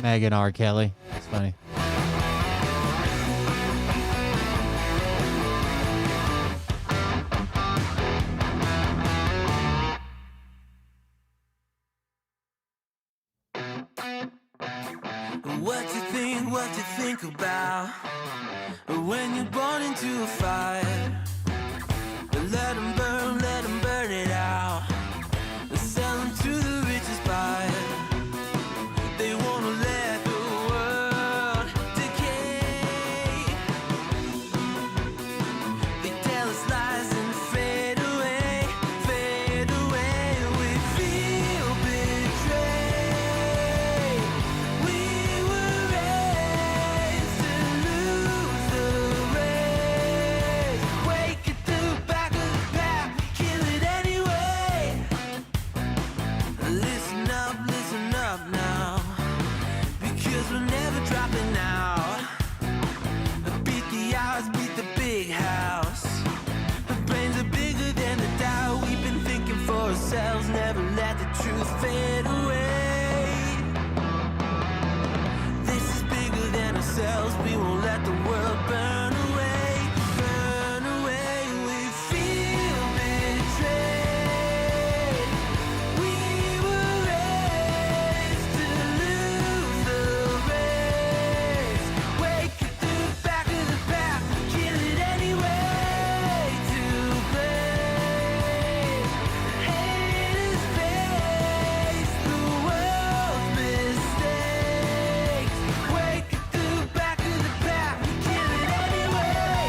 Megan R. Kelly. That's funny. What you think about when you're born into a fire? Let 'em burn it out. Sell 'em to the richest buyer. They wanna let the world decay. They tell us lies and fade away, fade away. We feel betrayed. We were raised to lose the race. Wake at the back of the pack, kill it anyway. Listen up now, because we're never dropping out. Beat the odds, beat the big house. The brains are bigger than the doubt. We've been thinking for ourselves, never let the truth fade away. This is bigger than ourselves, we won't let the world burn away, burn away. We feel betrayed. We were raised to lose the race. Wake at the back of the pack, kill it anyway. To blame, haters face the world's mistakes. Wake at the back of the pack, kill it anyway.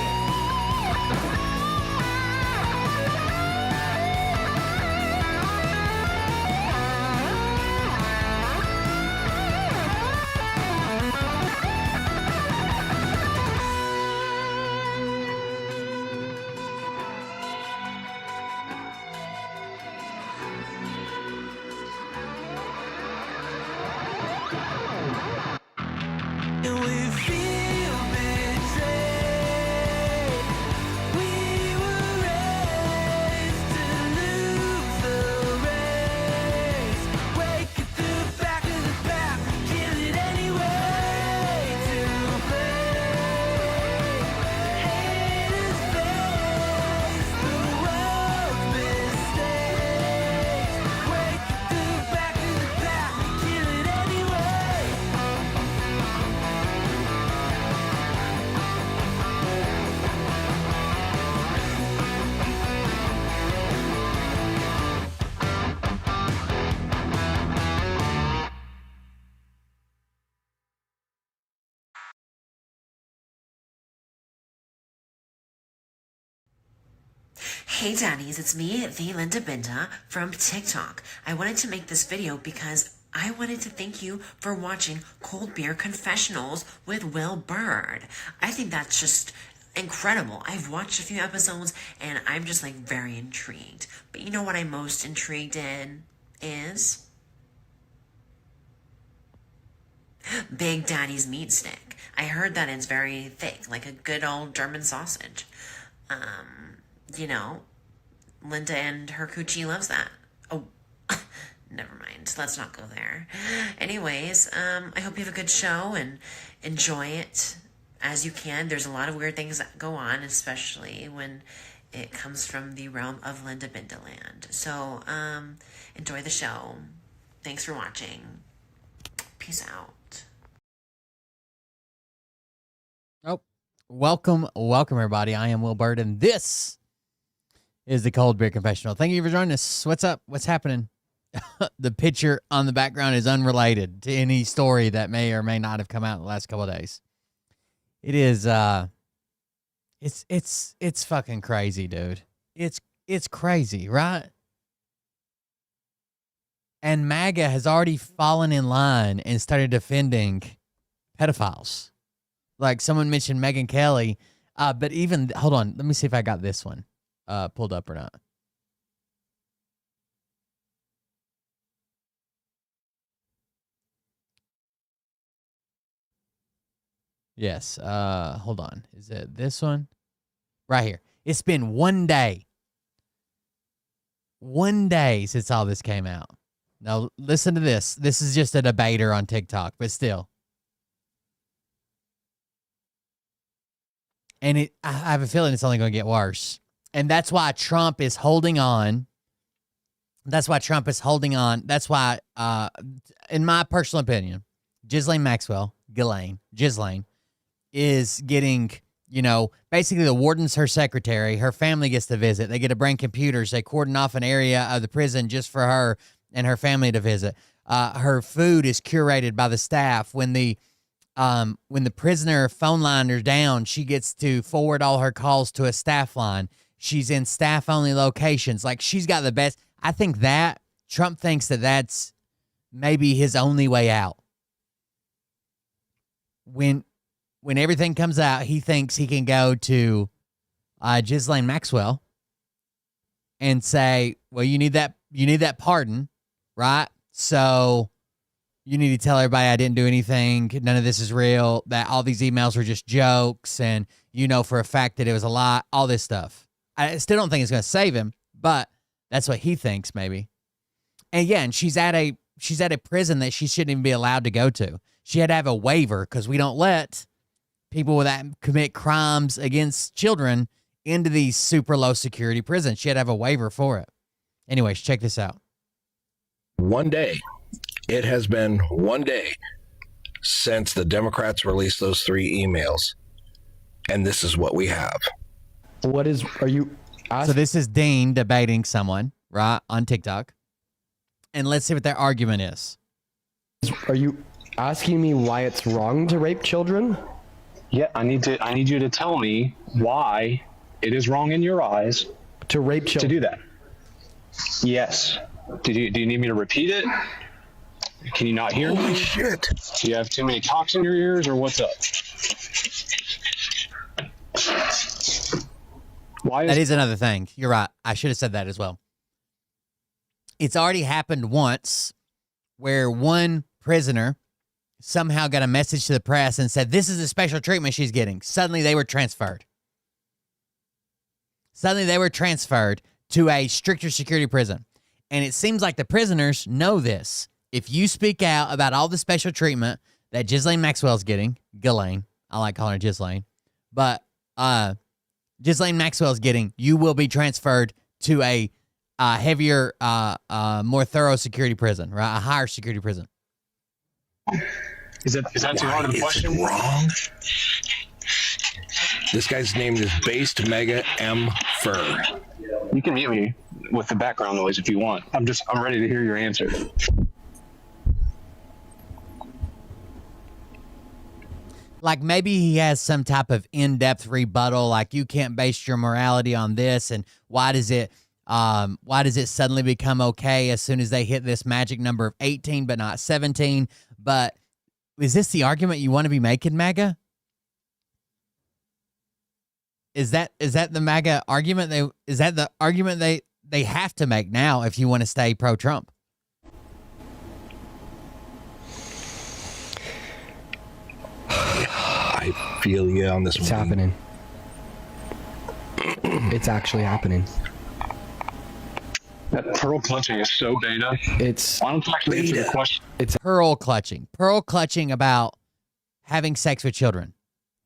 And we feel betrayed. We were raised to lose the race. Wake at the back of the pack, kill it anyway. To blame, haters face the world's mistakes. Wake at the back of the pack, kill it anyway. Hey daddies, it's me, the Linda Binda from TikTok. I wanted to make this video because I wanted to thank you for watching Cold Beer Confessionals with Will Bird. I think that's just incredible. I've watched a few episodes and I'm just like very intrigued. But you know what I'm most intrigued in is Big Daddy's meat stick. I heard that it's very thick, like a good old German sausage. You know, Linda and her coochie loves that. Oh, never mind. Let's not go there. Anyways, I hope you have a good show and enjoy it as you can. There's a lot of weird things that go on, especially when it comes from the realm of Linda Bindaland. So, enjoy the show. Thanks for watching. Peace out. Oh, welcome everybody. I am Will Bird, and this is the Cold Beer Confessional. Thank you for joining us. What's up? What's happening? The picture on the background is unrelated to any story that may or may not have come out in the last couple of days. It is it's fucking crazy, dude. It's crazy, right? And MAGA has already fallen in line and started defending pedophiles. Like someone mentioned Megyn Kelly, but even hold on, let me see if I got this one pulled up or not. Yes. Hold on. Is it this one? Right here. It's been 1 day. 1 day since all this came out. No, listen to this. This is just a debater on TikTok, but still. And I have a feeling it's only going to get worse. And that's why Trump is holding on. That's why, in my personal opinion, Ghislaine is getting, basically the warden's her secretary. Her family gets to visit. They get to bring computers. They cordon off an area of the prison just for her and her family to visit. Her food is curated by the staff. When the prisoner phone line is down, she gets to forward all her calls to a staff line. She's in staff-only locations. Like, she's got the best. I think that Trump thinks that that's maybe his only way out. When everything comes out, he thinks he can go to Ghislaine Maxwell and say, well, you need that pardon, right? So you need to tell everybody I didn't do anything. None of this is real, that all these emails were just jokes, and for a fact that it was a lie, all this stuff. I still don't think it's going to save him, but that's what he thinks maybe. And yeah, and she's at a prison that she shouldn't even be allowed to go to. She had to have a waiver because we don't let people that commit crimes against children into these super low security prisons. She had to have a waiver for it. Anyways, check this out. One day. It has been one day since the Democrats released those 3 emails. And this is what we have. So this is Dean debating someone, right, on TikTok. And let's see what their argument is. Are you asking me why it's wrong to rape children? Yeah, I need you to tell me why it is wrong in your eyes to rape children. To do that. Yes. Do you need me to repeat it? Can you not hear me? Holy shit. Do you have too many cocks in your ears, or what's up? That is another thing. You're right. I should have said that as well. It's already happened once where one prisoner somehow got a message to the press and said, this is the special treatment she's getting. Suddenly they were transferred. To a stricter security prison. And it seems like the prisoners know this. If you speak out about all the special treatment that Ghislaine Maxwell's getting, Ghislaine, I like calling her Ghislaine, but Ghislaine Maxwell's getting, you will be transferred to a heavier, more thorough security prison, right? A higher security prison. Is that too hard of a question? Wrong. This guy's name is Based Mega M Fur. You can mute me with the background noise if you want. I'm ready to hear your answer. Like maybe he has some type of in-depth rebuttal, like you can't base your morality on this, and why does it suddenly become okay as soon as they hit this magic number of 18 but not 17? But is this the argument you want to be making, MAGA? Is that the MAGA argument? Is that the argument they have to make now if you want to stay pro-Trump? I feel you on this one. It's happening. It's actually happening. That pearl clutching is so beta. Why don't you actually answer the question? It's pearl clutching about having sex with children.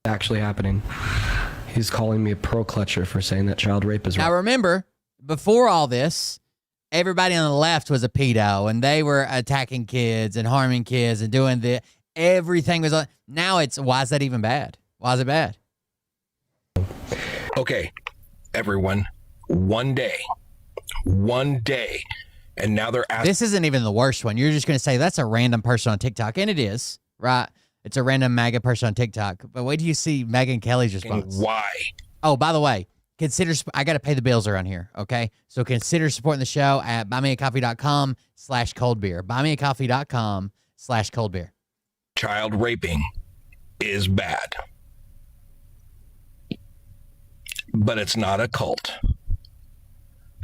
actually happening. He's calling me a pearl clutcher for saying that child rape is wrong. Now remember, before all this, everybody on the left was a pedo, and they were attacking kids and harming kids and doing everything was. Now it's, why is that even bad? Why is it bad? Okay, everyone, one day, and now they're asking. This isn't even the worst one. You're just going to say that's a random person on TikTok, and it is, right? It's a random MAGA person on TikTok. But wait till you see Megyn Kelly's response. Why? Oh, by the way, I got to pay the bills around here, okay? So consider supporting the show at buymeacoffee.com/coldbeer. Buymeacoffee.com/coldbeer. Child raping is bad. But it's not a cult.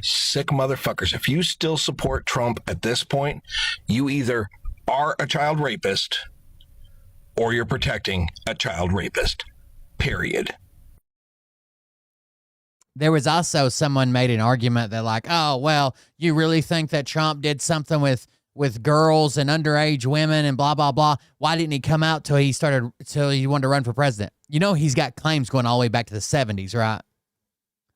Sick motherfuckers. If you still support Trump at this point, you either are a child rapist or you're protecting a child rapist. Period. There was also someone made an argument that like, oh, well, you really think that Trump did something with with girls and underage women and blah, blah, blah. Why didn't he come out till he wanted to run for president? You know, he's got claims going all the way back to the 70s, right?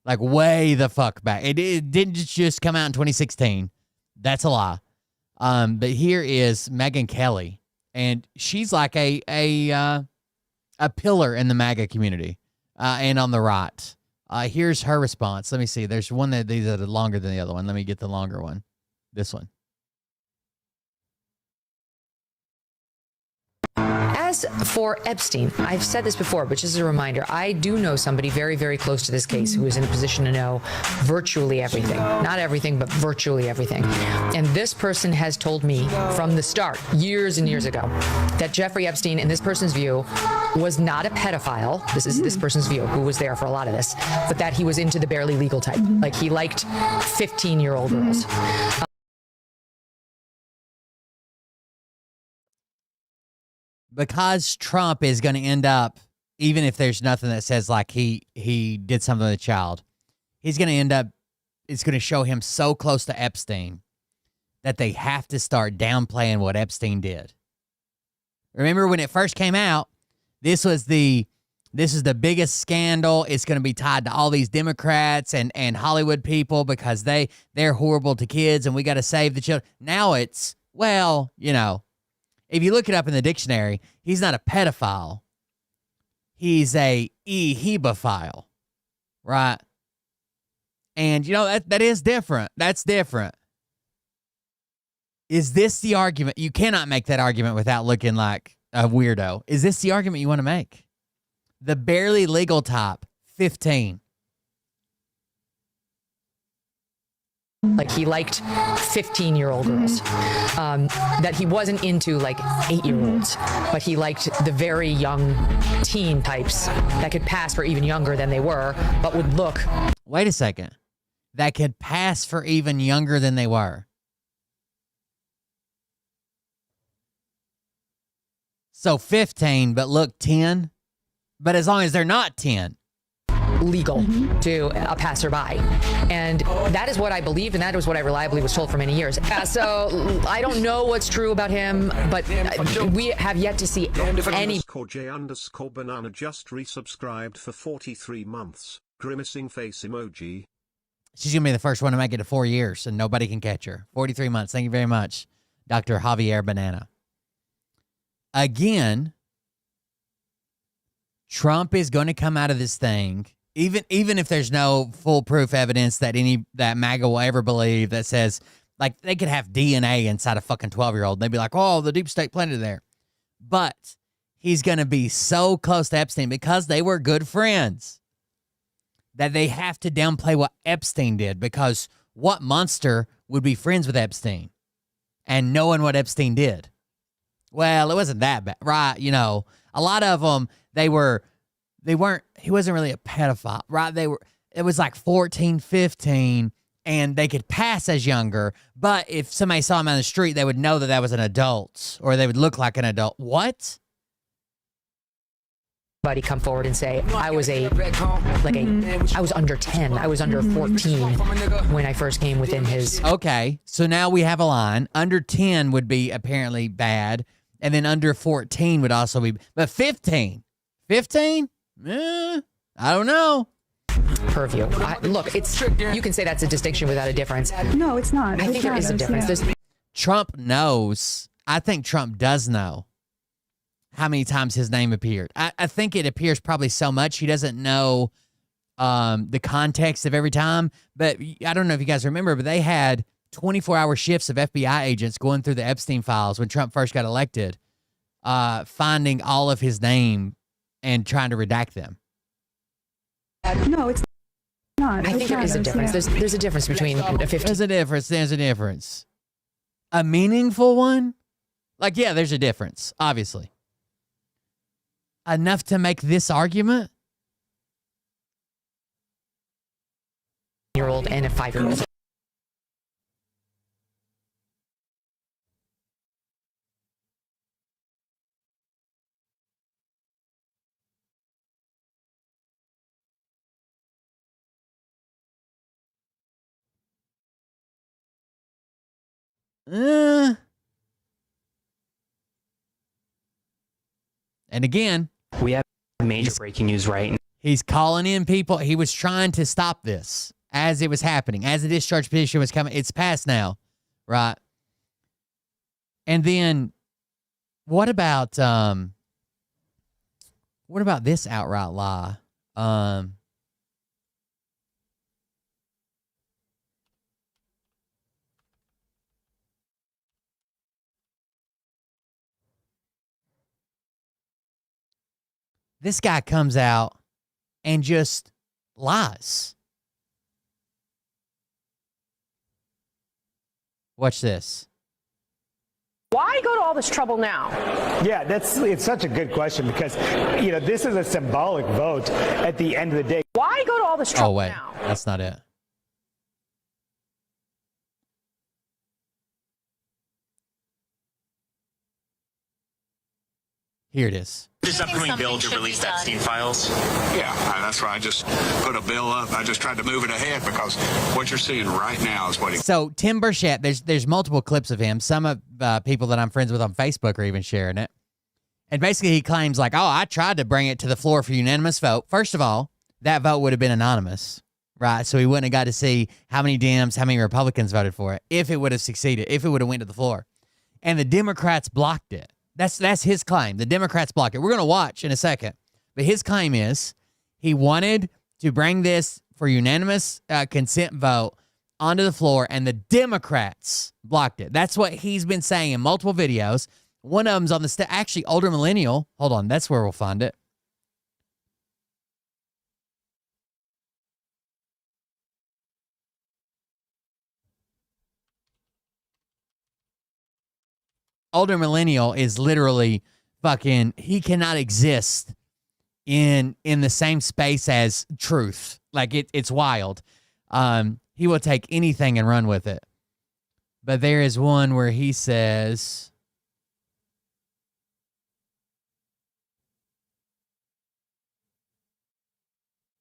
Like way the fuck back. It didn't just come out in 2016. That's a lie. But here is Megyn Kelly, and she's like a pillar in the MAGA community and on the right. Here's her response. Let me see. There's one these are longer than the other one. Let me get the longer one. This one. As for Epstein, I've said this before, but just as a reminder, I do know somebody very, very close to this case who is in a position to know virtually everything. Not everything, but virtually everything. And this person has told me from the start, years and years ago, that Jeffrey Epstein, in this person's view, was not a pedophile. This is this person's view, who was there for a lot of this, but that he was into the barely legal type. Like he liked 15-year-old girls. Because Trump is going to end up, even if there's nothing that says like he did something with a child, he's going to end up, it's going to show him so close to Epstein that they have to start downplaying what Epstein did. Remember when it first came out, this is the biggest scandal. It's going to be tied to all these Democrats and Hollywood people because they're horrible to kids and we got to save the children. Now it's, well, you know, if you look it up in the dictionary, he's not a pedophile. He's a hebephile, right? And, you know, that is different. That's different. Is this the argument? You cannot make that argument without looking like a weirdo. Is this the argument you want to make? The barely legal type, 15. Like he liked 15-year-old girls, that he wasn't into like 8-year-olds, but he liked the very young teen types that could pass for even younger than they were, but would look. Wait a second. That could pass for even younger than they were. So 15, but look 10. But as long as they're not 10. Legal to a passerby. And that is what I believe, and that is what I reliably was told for many years. So I don't know what's true about him, but we have yet to see any. _J_banana just resubscribed for 43 months. Grimacing face emoji. She's going to be the first one to make it to 4 years, and nobody can catch her. 43 months. Thank you very much, Dr. Javier Banana. Again, Trump is going to come out of this thing, even if there's no foolproof evidence that MAGA will ever believe that says, like, they could have DNA inside a fucking 12-year-old. They'd be like, oh, the deep state planted there. But he's going to be so close to Epstein because they were good friends that they have to downplay what Epstein did, because what monster would be friends with Epstein and knowing what Epstein did? Well, it wasn't that bad, right? You know, a lot of them, he wasn't really a pedophile, right? It was like 14, 15, and they could pass as younger, but if somebody saw him on the street, they would know that was an adult, or they would look like an adult. What? Buddy come forward and say, I was under 10, I was under 14 when I first came within his. Okay, so now we have a line. Under 10 would be apparently bad, and then under 14 would also be, but 15? 15? I don't know. Purview. Look, you can say that's a distinction without a difference. No, it's not. I think there is a difference. Trump knows. I think Trump does know how many times his name appeared. I think it appears probably so much he doesn't know the context of every time. But I don't know if you guys remember, but they had 24-hour shifts of FBI agents going through the Epstein files when Trump first got elected, finding all of his name and trying to redact them. No, it's not. I think there is a difference. There's a difference between a 15. There's a difference. A meaningful one? Like, yeah, there's a difference, obviously. Enough to make this argument? Year-old and a 5-year-old. And again, We have major breaking news right now. he's calling in people. He was trying to stop this as it was happening, as the discharge petition was coming. It's passed now, right? And then what about this outright lie? This guy comes out and just lies. Watch this. Why go to all this trouble now? Yeah, it's such a good question because, this is a symbolic vote at the end of the day. Why go to all this trouble Oh, wait. now? That's not it. Here it is. This upcoming bill to release Epstein files? Yeah, that's why I just put a bill up. I just tried to move it ahead because what you're seeing right now is what he... So Tim Burchett, there's multiple clips of him. Some of people that I'm friends with on Facebook are even sharing it. And basically he claims like, oh, I tried to bring it to the floor for unanimous vote. First of all, that vote would have been anonymous, right? So he wouldn't have got to see how many Dems, how many Republicans voted for it if it would have succeeded, if it would have went to the floor. And the Democrats blocked it. That's his claim. The Democrats blocked it. We're going to watch in a second. But his claim is he wanted to bring this for unanimous consent vote onto the floor, and the Democrats blocked it. That's what he's been saying in multiple videos. One of them's on the actually older millennial. Hold on, that's where we'll find it. Older millennial is literally fucking, he cannot exist in the same space as truth. Like it's wild. He will take anything and run with it. But there is one where he says,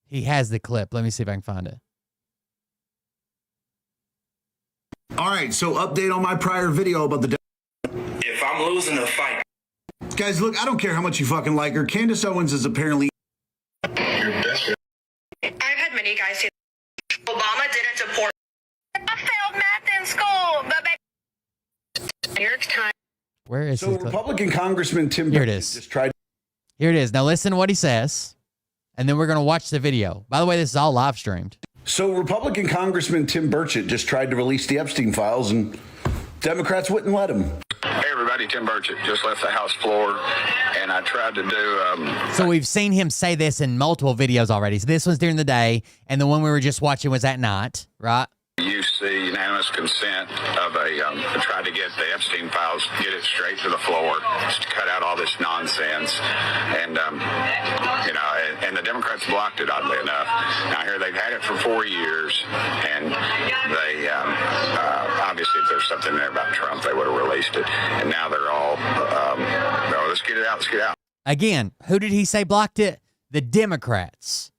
he has the clip. Let me see if I can find it. All right, so update on my prior video about the... If I'm losing the fight... Guys, look, I don't care how much you fucking like her. Candace Owens is apparently... Your best... I've had many guys say Obama didn't deport. I failed math in school, but New York Times. Where is So his clip? Republican Congressman Tim... Here it is. Just tried... Here it is. Now listen to what he says, and then we're going to watch the video. By the way, this is all live streamed. So Republican Congressman Tim Burchett just tried to release the Epstein files, and Democrats wouldn't let him. Hey everybody, Tim Burchett just left the House floor, and I tried to do... So we've seen him say this in multiple videos already. So this one's during the day, and the one we were just watching was at night, right? UC unanimous consent of try to get the Epstein files, get it straight to the floor, just to cut out all this nonsense, and and the Democrats blocked it, oddly enough. Now here they've had it for 4 years, and they obviously if there's something there about Trump, they would have released it, and now they're all no, let's get it out, let's get it out. Again, who did he say blocked it? The Democrats.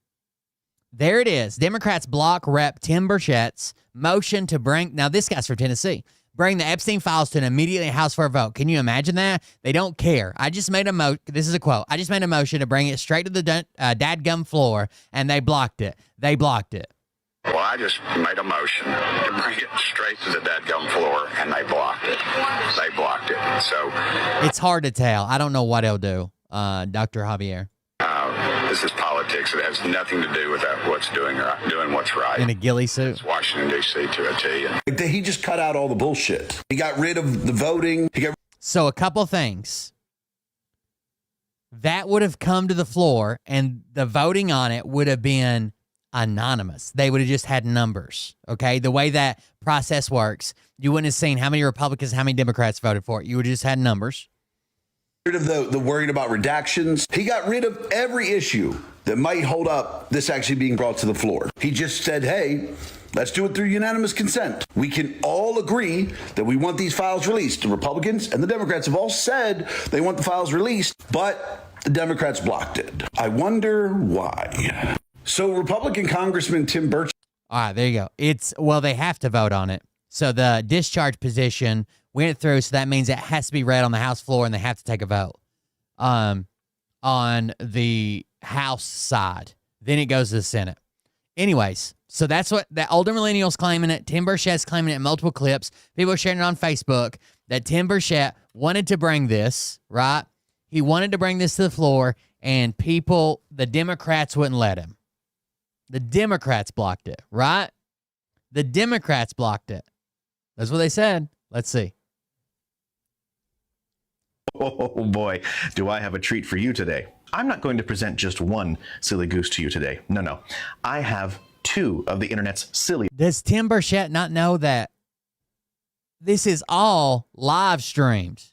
There it is. Democrats block Rep. Tim Burchett's motion to bring, now this guy's from Tennessee, bring the Epstein files to an immediately House for a vote. Can you imagine that? They don't care. I just made a this is a quote. I just made a motion to bring it straight to the dadgum floor, and they blocked it. They blocked it. Well, I just made a motion to bring it straight to the dadgum floor, and they blocked it. They blocked it. So it's hard to tell. I don't know what he'll do, Dr. Javier. This is politics. It has nothing to do with what's doing what's right. In a ghillie suit. It's Washington, D.C. to a T. He just cut out all the bullshit. He got rid of the voting. So a couple things. That would have come to the floor, and the voting on it would have been anonymous. They would have just had numbers, okay? The way that process works, you wouldn't have seen how many Republicans, how many Democrats voted for it. You would have just had numbers. Rid of the worrying about redactions. He got rid of every issue that might hold up this actually being brought to the floor. He just said, hey, let's do it through unanimous consent. We can all agree that we want these files released. The Republicans and the Democrats have all said they want the files released, but the Democrats blocked it. I wonder why. So Republican Congressman Tim Burchett. All right, there you go. They have to vote on it. So the discharge position went through, so that means it has to be read on the House floor, and they have to take a vote. on the House side. Then it goes to the Senate. Anyways, so that's what that older millennial's claiming it. Tim Burchett's claiming it in multiple clips. People are sharing it on Facebook that Tim Burchett wanted to bring this, right? He wanted to bring this to the floor, and the Democrats wouldn't let him. The Democrats blocked it, right? The Democrats blocked it. That's what they said. Let's see. Oh boy, do I have a treat for you today. I'm not going to present just one silly goose to you today. No. I have two of the internet's silly. Does Tim Burchett not know that this is all live streamed?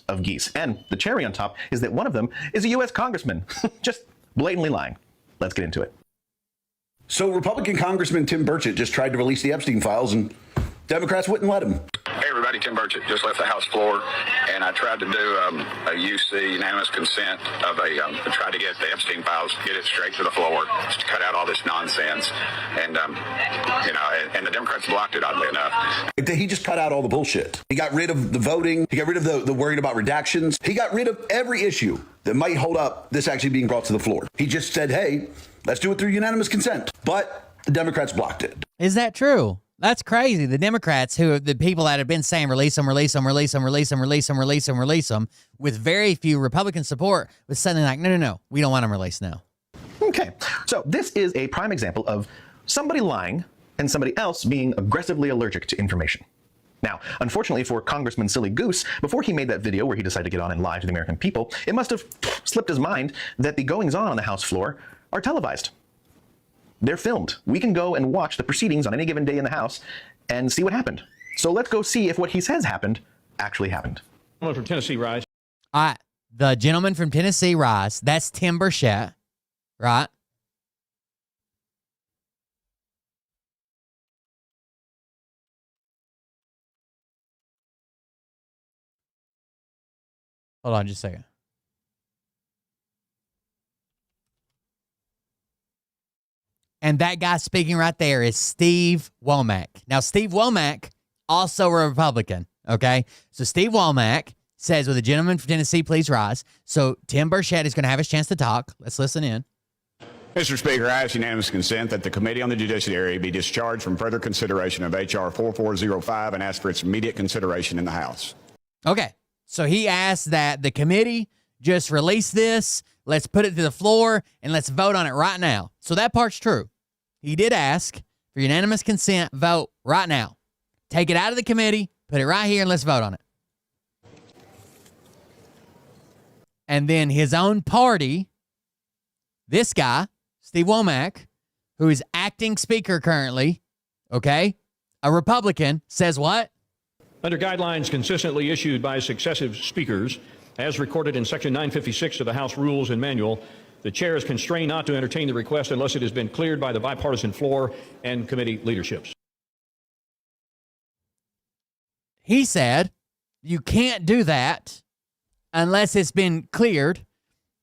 Of geese. And the cherry on top is that one of them is a U.S. congressman. Just blatantly lying. Let's get into it. So Republican Congressman Tim Burchett just tried to release the Epstein files, and Democrats wouldn't let him. Hey everybody, Tim Burchett just left the House floor, and I tried to do a UC unanimous consent of try to get the Epstein files, get it straight to the floor, just to cut out all this nonsense, and and the Democrats blocked it, oddly enough. He just cut out all the bullshit. He got rid of the voting. He got rid of the worrying about redactions. He got rid of every issue that might hold up this actually being brought to the floor. He just said, hey, let's do it through unanimous consent. But the Democrats blocked it. Is that true? That's crazy. The Democrats, the people that have been saying release them, with very few Republican support, was suddenly like, no, we don't want them released now. Okay, so this is a prime example of somebody lying and somebody else being aggressively allergic to information. Now, unfortunately for Congressman Silly Goose, before he made that video where he decided to get on and lie to the American people, it must have slipped his mind that the goings-on the House floor are televised. They're filmed. We can go and watch the proceedings on any given day in the House and see what happened. So let's go see if what he says happened actually happened. Gentleman from Tennessee, rise. All right, the gentleman from Tennessee, rise. That's Tim Burchett, right? Hold on just a second. And that guy speaking right there is Steve Womack. Now, Steve Womack, also a Republican, okay? So Steve Womack says, will the gentleman from Tennessee please rise? So Tim Burchett is going to have his chance to talk. Let's listen in. Mr. Speaker, I ask unanimous consent that the Committee on the Judiciary be discharged from further consideration of H.R. 4405 and ask for its immediate consideration in the House. Okay, so he asked that the committee just release this, let's put it to the floor, and let's vote on it right now. So that part's true. He did ask for unanimous consent, vote right now. Take it out of the committee, put it right here, and let's vote on it. And then his own party, this guy, Steve Womack, who is acting speaker currently, okay, a Republican, says what? Under guidelines consistently issued by successive speakers, as recorded in Section 956 of the House Rules and Manual, the chair is constrained not to entertain the request unless it has been cleared by the bipartisan floor and committee leaderships. He said you can't do that unless it's been cleared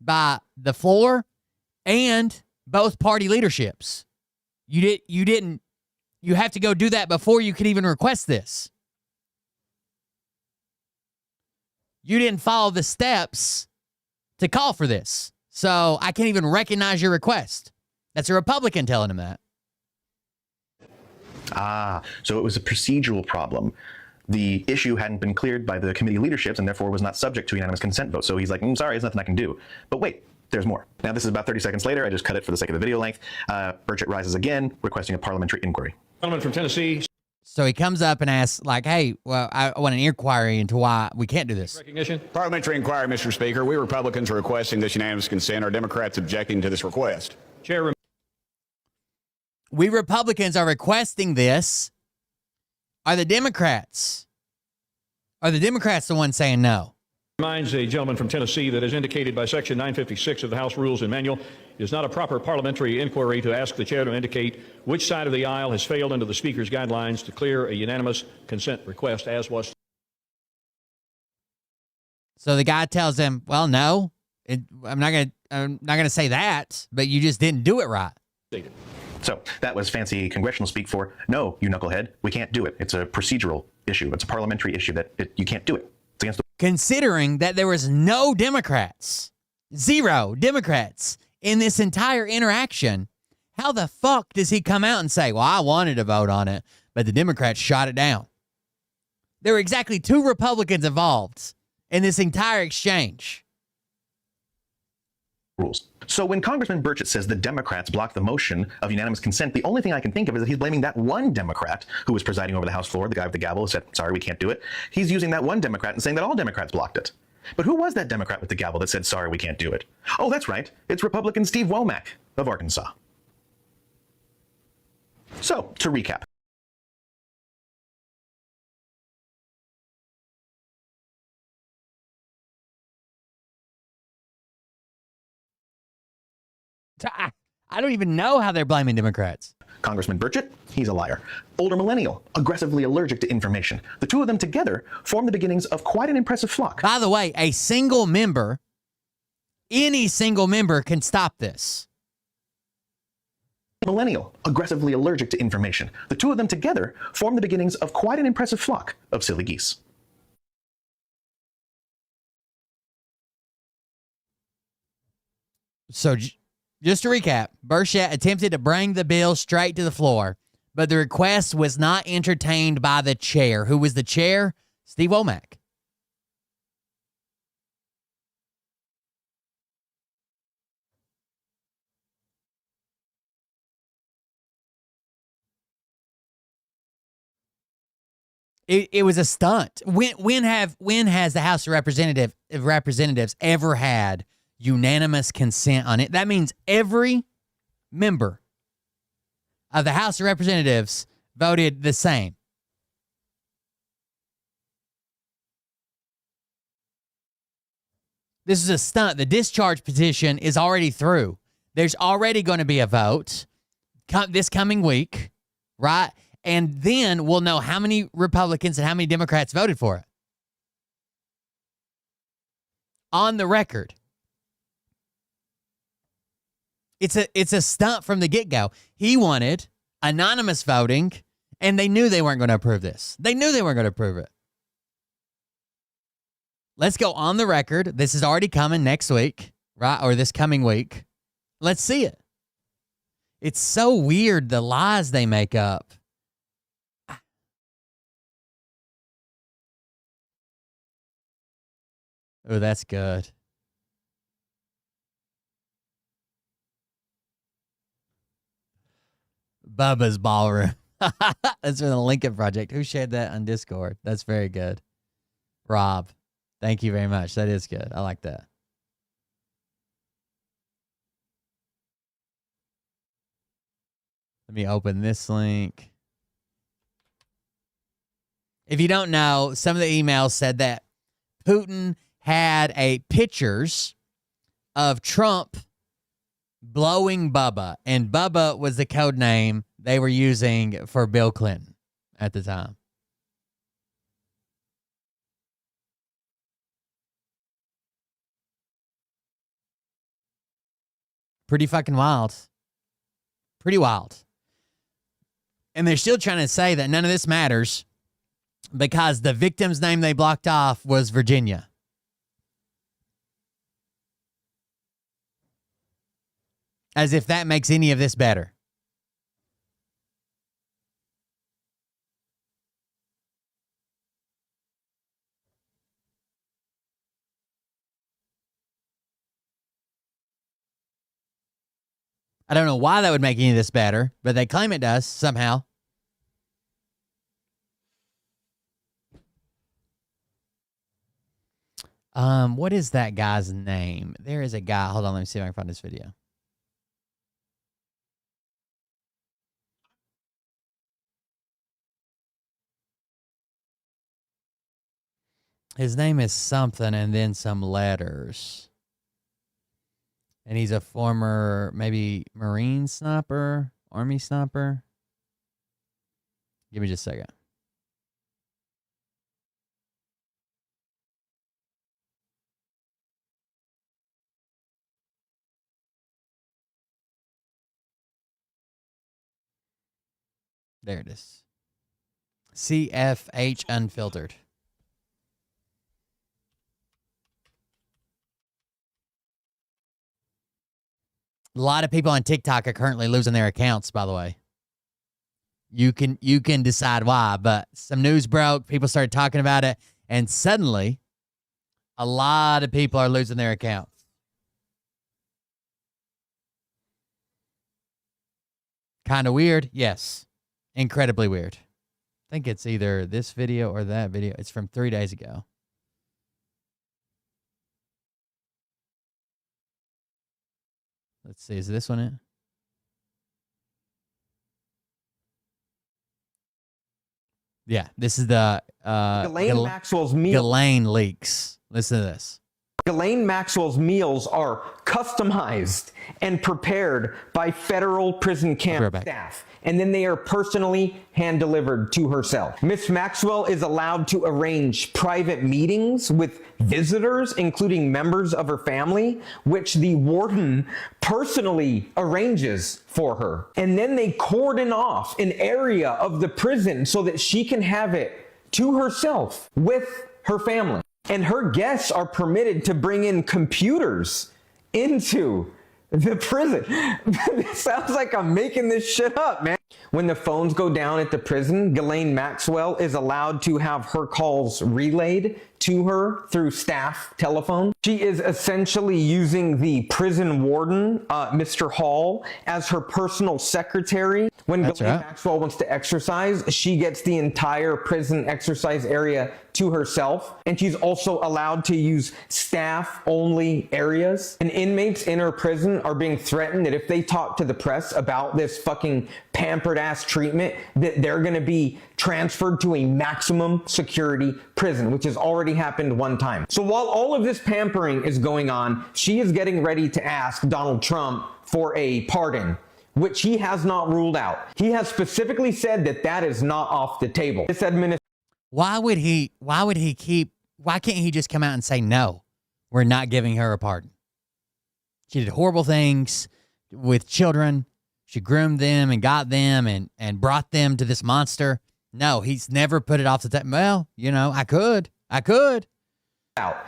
by the floor and both party leaderships. You have to go do that before you could even request this. You didn't follow the steps to call for this. So I can't even recognize your request. That's a Republican telling him that. So it was a procedural problem. The issue hadn't been cleared by the committee leaderships and therefore was not subject to unanimous consent vote. So he's like, sorry, there's nothing I can do. But wait, there's more. Now this is about 30 seconds later. I just cut it for the sake of the video length. Burchett rises again, requesting a parliamentary inquiry. Gentleman from Tennessee. So he comes up and asks, like, hey, well, I want an inquiry into why we can't do this. Recognition. Parliamentary inquiry, Mr. Speaker. We Republicans are requesting this unanimous consent. Are Democrats objecting to this request? Chair. We Republicans are requesting this. Are the Democrats the ones saying no? Reminds a gentleman from Tennessee that as indicated by Section 956 of the House Rules and Manual, it is not a proper parliamentary inquiry to ask the chair to indicate which side of the aisle has failed under the Speaker's guidelines to clear a unanimous consent request, as was. So the guy tells him, well, no, I'm not gonna say that, but you just didn't do it right. So that was fancy congressional speak for, no, you knucklehead, we can't do it. It's a procedural issue. It's a parliamentary issue that you can't do it. It's against the... Considering that there was no Democrats Zero Democrats in this entire interaction. How the fuck does he come out and say, well, I wanted to vote on it, but the Democrats shot it down? There were exactly 2 Republicans involved in this entire exchange. Rules. So when Congressman Burchett says the Democrats blocked the motion of unanimous consent, the only thing I can think of is that he's blaming that one Democrat who was presiding over the House floor, the guy with the gavel who said, sorry, we can't do it. He's using that one Democrat and saying that all Democrats blocked it. But who was that Democrat with the gavel that said, sorry, we can't do it? Oh, that's right. It's Republican Steve Womack of Arkansas. So, to recap. I don't even know how they're blaming Democrats. Congressman Burchett, he's a liar. Older millennial, aggressively allergic to information. The 2 of them together form the beginnings of quite an impressive flock. By the way, a single member, any single member can stop this. Millennial, aggressively allergic to information. The 2 of them together form the beginnings of quite an impressive flock of silly geese. So just to recap, Burchett attempted to bring the bill straight to the floor, but the request was not entertained by the chair. Who was the chair? Steve Womack. It was a stunt. When has the House of Representatives ever had unanimous consent on it? That means every member of the House of Representatives voted the same. This is a stunt. The discharge petition is already through. There's already going to be a vote this coming week, right? And then we'll know how many Republicans and how many Democrats voted for it. On the record. It's a stunt from the get-go. He wanted anonymous voting, and they knew they weren't going to approve this. They knew they weren't going to approve it. Let's go on the record. This is already coming next week, right? Or this coming week. Let's see it. It's so weird, the lies they make up. Oh, that's good. Bubba's Ballroom. That's from the Lincoln Project. Who shared that on Discord? That's very good. Rob, thank you very much. That is good. I like that. Let me open this link. If you don't know, some of the emails said that Putin had pictures of Trump blowing Bubba, and Bubba was the code name they were using for Bill Clinton at the time. Pretty fucking wild. Pretty wild. And they're still trying to say that none of this matters because the victim's name they blocked off was Virginia. As if that makes any of this better. I don't know why that would make any of this better, but they claim it does somehow. What is that guy's name? There is a guy. Hold on, let me see if I can find this video. His name is something and then some letters. And he's a former, maybe Marine sniper, Army sniper. Give me just a second. There it is. CFH Unfiltered. A lot of people on TikTok are currently losing their accounts, by the way. You can decide why, but some news broke, people started talking about it, and suddenly a lot of people are losing their accounts. Kind of weird? Yes. Incredibly weird. I think it's either this video or that video. It's from 3 days ago. Let's see. Is this one it? Yeah, this is the Ghislaine Maxwell's meal. Ghislaine leaks. Listen to this. Ghislaine Maxwell's meals are customized and prepared by federal prison camp staff, and then they are personally hand-delivered to herself. Miss Maxwell is allowed to arrange private meetings with visitors, including members of her family, which the warden personally arranges for her. And then they cordon off an area of the prison so that she can have it to herself with her family. And her guests are permitted to bring in computers into the prison. It sounds like I'm making this shit up, man. When the phones go down at the prison, Ghislaine Maxwell is allowed to have her calls relayed to her through staff telephone. She is essentially using the prison warden, Mr. Hall, as her personal secretary. When Ghislaine Maxwell wants to exercise, she gets the entire prison exercise area to herself. And she's also allowed to use staff-only areas. And inmates in her prison are being threatened that if they talk to the press about this fucking pampered-ass treatment, that they're going to be transferred to a maximum security prison, which has already happened one time. So while all of this pampering is going on, she is getting ready to ask Donald Trump for a pardon, which he has not ruled out. He has specifically said that that is not off the table. This administration. Why can't he just come out and say, no, we're not giving her a pardon? She did horrible things with children. She groomed them and got them and brought them to this monster. No, he's never put it off the table. Well, you know, I could.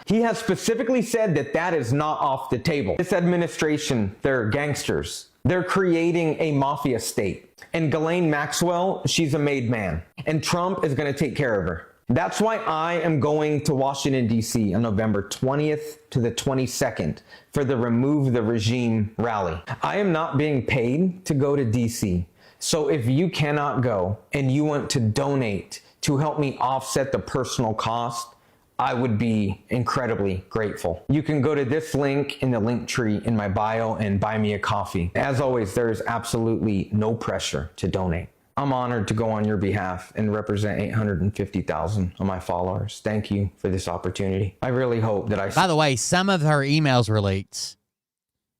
He has specifically said that that is not off the table. This administration, they're gangsters. They're creating a mafia state. And Ghislaine Maxwell, she's a made man. And Trump is going to take care of her. That's why I am going to Washington, D.C. on November 20th to the 22nd for the Remove the Regime rally. I am not being paid to go to D.C. So if you cannot go and you want to donate to help me offset the personal cost, I would be incredibly grateful. You can go to this link in the link tree in my bio and buy me a coffee. As always, there is absolutely no pressure to donate. I'm honored to go on your behalf and represent 850,000 of my followers. Thank you for this opportunity. I really hope that I... By the way, some of her emails were leaked,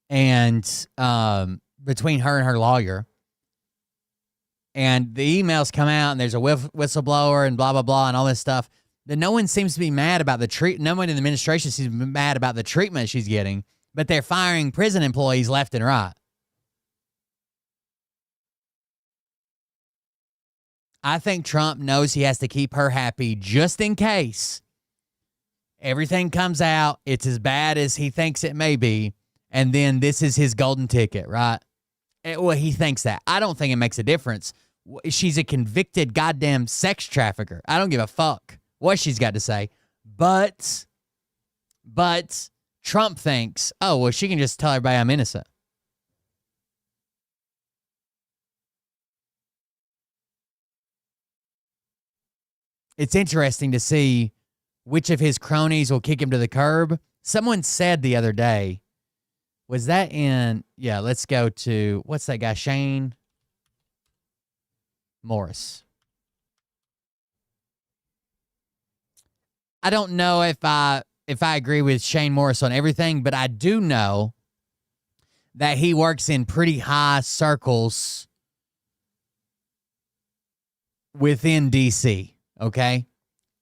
and between her and her lawyer, and the emails come out, and there's a whistleblower and blah, blah, blah, and all this stuff. That no one seems to be mad about the treatment. No one in the administration seems to be mad about the treatment she's getting, but they're firing prison employees left and right. I think Trump knows he has to keep her happy just in case everything comes out, it's as bad as he thinks it may be, and then this is his golden ticket, right? Well, he thinks that. I don't think it makes a difference. She's a convicted goddamn sex trafficker. I don't give a fuck what she's got to say. But Trump thinks, oh, well, she can just tell everybody I'm innocent. It's interesting to see which of his cronies will kick him to the curb. Someone said the other day, was that in, yeah, let's go to, what's that guy, Shane Morris. I don't know if I agree with Shane Morris on everything, but I do know that he works in pretty high circles within DC, okay?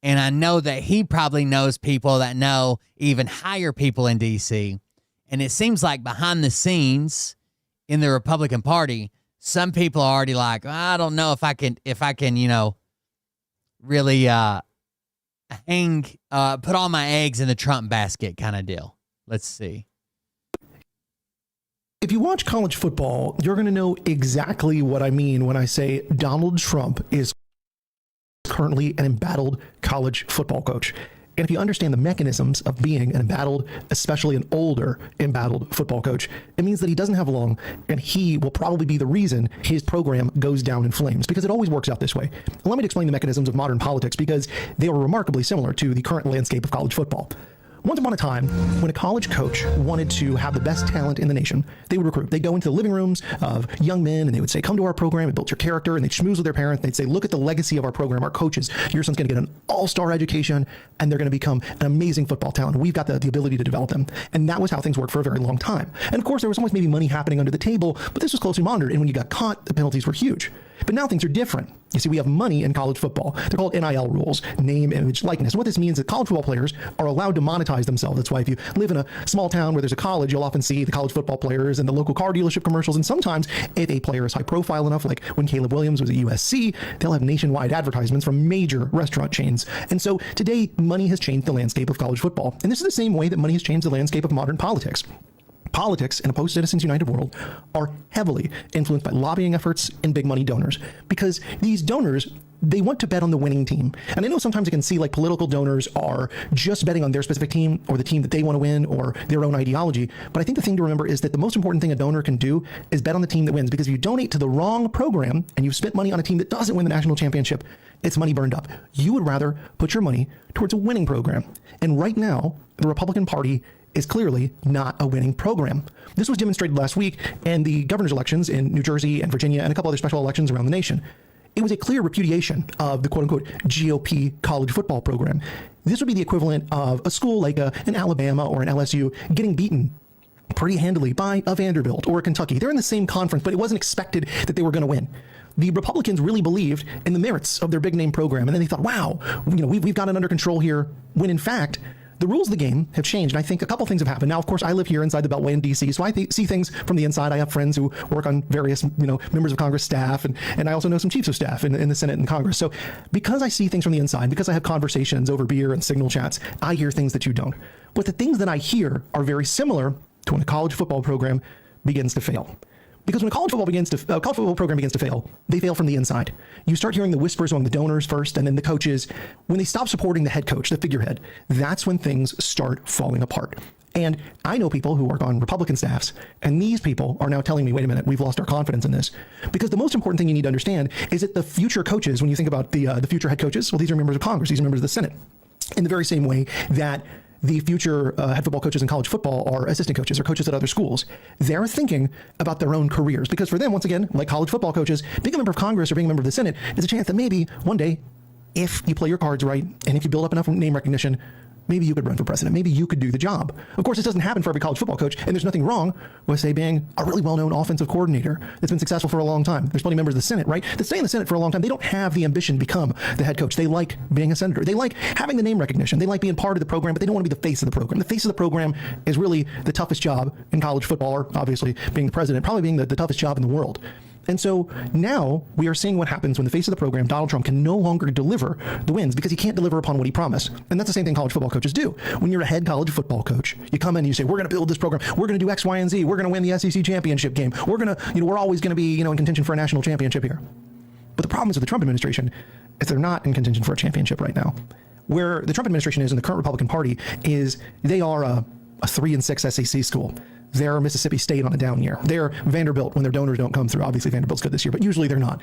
And I know that he probably knows people that know even higher people in DC. And it seems like behind the scenes in the Republican Party, some people are already like, I don't know if I can, you know, really put all my eggs in the Trump basket kind of deal. Let's see. If you watch college football, you're going to know exactly what I mean when I say Donald Trump is currently an embattled college football coach. And if you understand the mechanisms of being an embattled, especially an older embattled football coach, it means that he doesn't have long, and he will probably be the reason his program goes down in flames, because it always works out this way. Allow me to explain the mechanisms of modern politics, because they are remarkably similar to the current landscape of college football. Once upon a time, when a college coach wanted to have the best talent in the nation, they would recruit. They'd go into the living rooms of young men and they would say, come to our program, it built your character, and they'd schmooze with their parents. They'd say, look at the legacy of our program, our coaches. Your son's going to get an all-star education and they're going to become an amazing football talent. We've got the ability to develop them. And that was how things worked for a very long time. And of course, there was always maybe money happening under the table, but this was closely monitored. And when you got caught, the penalties were huge. But now things are different. You see, we have money in college football. They're called NIL rules, name, image, likeness. What this means is that college football players are allowed to monetize themselves. That's why if you live in a small town where there's a college, you'll often see the college football players and the local car dealership commercials. And sometimes if a player is high profile enough, like when Caleb Williams was at USC, they'll have nationwide advertisements from major restaurant chains. And so today, money has changed the landscape of college football. And this is the same way that money has changed the landscape of modern politics. Politics in a post-Citizens United world are heavily influenced by lobbying efforts and big money donors, because these donors, they want to bet on the winning team. And I know sometimes you can see like political donors are just betting on their specific team or the team that they want to win or their own ideology. But I think the thing to remember is that the most important thing a donor can do is bet on the team that wins, because if you donate to the wrong program and you've spent money on a team that doesn't win the national championship, it's money burned up. You would rather put your money towards a winning program. And right now, the Republican Party is clearly not a winning program. This was demonstrated last week in the governor's elections in New Jersey and Virginia and a couple other special elections around the nation. It was a clear repudiation of the quote-unquote GOP college football program. This would be the equivalent of a school like an Alabama or an LSU getting beaten pretty handily by a Vanderbilt or a Kentucky. They're in the same conference, but it wasn't expected that they were going to win. The Republicans really believed in the merits of their big name program, and then they thought, wow, we've got it under control here, when in fact, the rules of the game have changed, and I think a couple things have happened. Now, of course, I live here inside the Beltway in D.C., so I see things from the inside. I have friends who work on various, members of Congress staff, and I also know some chiefs of staff in the Senate and Congress. So because I see things from the inside, because I have conversations over beer and signal chats, I hear things that you don't. But the things that I hear are very similar to when a college football program begins to fail. Because when a college football program begins to fail, they fail from the inside. You start hearing the whispers among the donors first, and then the coaches. When they stop supporting the head coach, the figurehead, that's when things start falling apart. And I know people who work on Republican staffs, and these people are now telling me, wait a minute, we've lost our confidence in this. Because the most important thing you need to understand is that the future coaches, when you think about the future head coaches, well, these are members of Congress, these are members of the Senate. In the very same way that the future head football coaches in college football are assistant coaches or coaches at other schools. They're thinking about their own careers, because for them, once again, like college football coaches, being a member of Congress or being a member of the Senate is a chance that maybe one day, if you play your cards right and if you build up enough name recognition, maybe you could run for president. Maybe you could do the job. Of course, this doesn't happen for every college football coach, and there's nothing wrong with, say, being a really well-known offensive coordinator that's been successful for a long time. There's plenty of members of the Senate, right, that stay in the Senate for a long time. They don't have the ambition to become the head coach. They like being a senator. They like having the name recognition. They like being part of the program, but they don't want to be the face of the program. The face of the program is really the toughest job in college football, or obviously being the president, probably being the toughest job in the world. And so now we are seeing what happens when the face of the program, Donald Trump, can no longer deliver the wins because he can't deliver upon what he promised. And that's the same thing college football coaches do. When you're a head college football coach, you come in and you say, we're going to build this program. We're going to do X, Y, and Z. We're going to win the SEC championship game. We're going to, we're always going to be, in contention for a national championship here. But the problem is with the Trump administration is they're not in contention for a championship right now. Where the Trump administration is in the current Republican Party is they are a 3-6 SEC school. They're Mississippi State on a down year. They're Vanderbilt when their donors don't come through. Obviously, Vanderbilt's good this year, but usually they're not.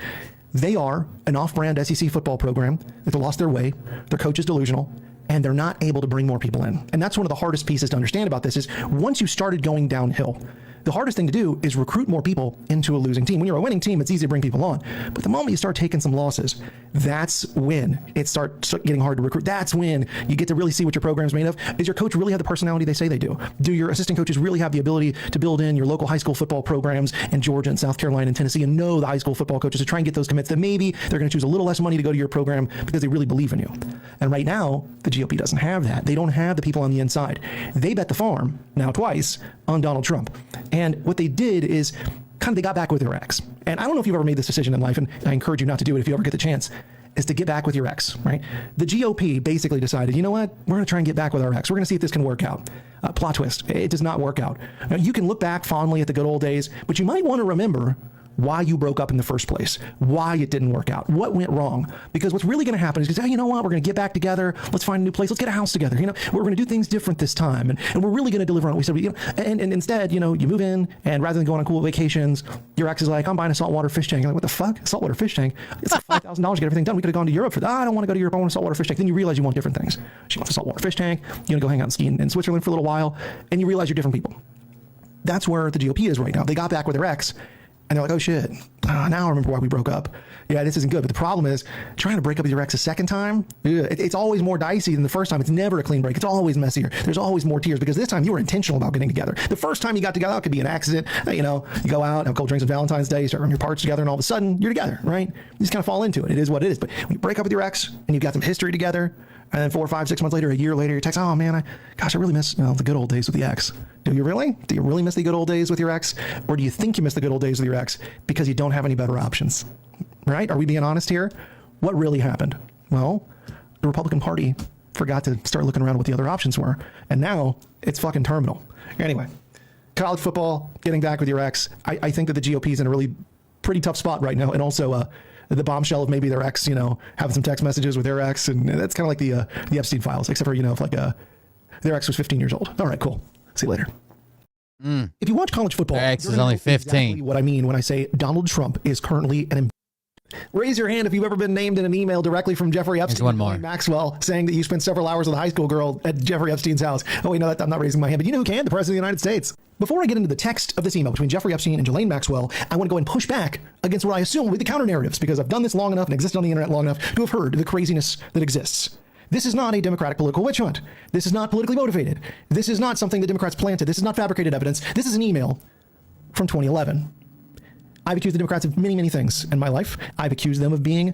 They are an off-brand SEC football program that lost their way. Their coach is delusional, and they're not able to bring more people in. And that's one of the hardest pieces to understand about this is once you started going downhill, the hardest thing to do is recruit more people into a losing team. When you're a winning team, it's easy to bring people on. But the moment you start taking some losses, that's when it starts getting hard to recruit. That's when you get to really see what your program's made of. Does your coach really have the personality they say they do? Do your assistant coaches really have the ability to build in your local high school football programs in Georgia and South Carolina and Tennessee and know the high school football coaches to try and get those commits that maybe they're going to choose a little less money to go to your program because they really believe in you? And right now, the GOP doesn't have that. They don't have the people on the inside. They bet the farm, now twice, on Donald Trump. And what they did is kind of they got back with their ex. And I don't know if you've ever made this decision in life, and I encourage you not to do it if you ever get the chance, is to get back with your ex, right? The GOP basically decided, you know what? We're going to try and get back with our ex. We're going to see if this can work out. Plot twist, it does not work out. Now, you can look back fondly at the good old days, but you might want to remember why you broke up in the first place, why it didn't work out, what went wrong. Because what's really going to happen is, hey, you know what, we're going to get back together, let's find a new place, let's get a house together, we're going to do things different this time, and we're really going to deliver on what we said. And instead, you move in, and rather than going on cool vacations, your ex is like, I'm buying a saltwater fish tank. You're like, what the fuck? Saltwater fish tank? It's like $5,000 to get everything done. We could have gone to Europe for that. I don't want to go to Europe, I want a saltwater fish tank. Then you realize you want different things. She wants a saltwater fish tank, you're going to go hang out and ski in Switzerland for a little while, and you realize you're different people. That's where the GOP is right now. They got back with their ex, and they're like, oh shit, now I remember why we broke up. Yeah, this isn't good. But the problem is, trying to break up with your ex a second time, it's always more dicey than the first time. It's never a clean break. It's always messier. There's always more tears because this time you were intentional about getting together. The first time you got together, it could be an accident. You go out, have cold drinks on Valentine's Day, you start running your parts together, and all of a sudden, you're together, right? You just kind of fall into it. It is what it is. But when you break up with your ex, and you've got some history together, and then 4, 5, 6 months later, a year later, you text, oh man, I really miss the good old days with the ex. Do you really? Do you really miss the good old days with your ex? Or do you think you miss the good old days with your ex because you don't have any better options? Right? Are we being honest here? What really happened? Well, the Republican Party forgot to start looking around what the other options were. And now it's fucking terminal. Anyway, college football, getting back with your ex. I think that the GOP is in a really pretty tough spot right now. And also, the bombshell of maybe their ex, having some text messages with their ex. And that's kind of like the Epstein files, except for, if their ex was 15 years old. All right, cool. See you later. If you watch college football, their ex is only 15. Exactly what I mean when I say Donald Trump is currently an. Raise your hand if you've ever been named in an email directly from Jeffrey Epstein. One more. Maxwell saying that you spent several hours with a high school girl at Jeffrey Epstein's house. Oh, wait, no, I'm not raising my hand, but you know who can? The President of the United States. Before I get into the text of this email between Jeffrey Epstein and Ghislaine Maxwell, I want to go and push back against what I assume will be the counter narratives, because I've done this long enough and existed on the internet long enough to have heard the craziness that exists. This is not a Democratic political witch hunt. This is not politically motivated. This is not something the Democrats planted. This is not fabricated evidence. This is an email from 2011. I've accused the Democrats of many, many things in my life. I've accused them of being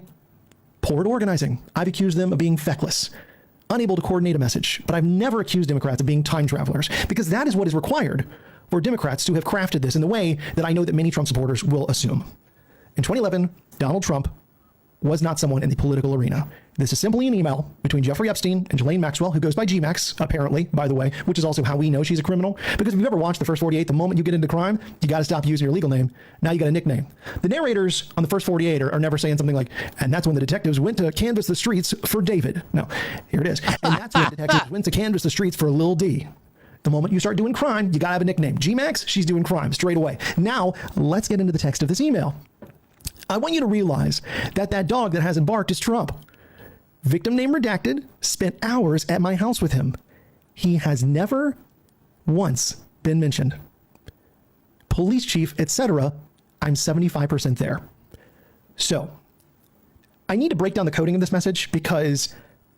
poor at organizing. I've accused them of being feckless, unable to coordinate a message. But I've never accused Democrats of being time travelers, because that is what is required for Democrats to have crafted this in the way that I know that many Trump supporters will assume. In 2011, Donald Trump was not someone in the political arena. This is simply an email between Jeffrey Epstein and Ghislaine Maxwell, who goes by GMAX, apparently, by the way, which is also how we know she's a criminal. Because if you've ever watched The First 48, the moment you get into crime, you got to stop using your legal name. Now you got a nickname. The narrators on The First 48 are never saying something like, and that's when the detectives went to canvass the streets for David. No, here it is. And that's when the detectives went to canvass the streets for Lil D. The moment you start doing crime, you got to have a nickname. GMAX, she's doing crime straight away. Now, let's get into the text of this email. I want you to realize that that dog that hasn't barked is Trump. Victim name redacted, spent hours at my house with him. He has never once been mentioned. Police chief, etc. I'm 75% there. So, I need to break down the coding of this message because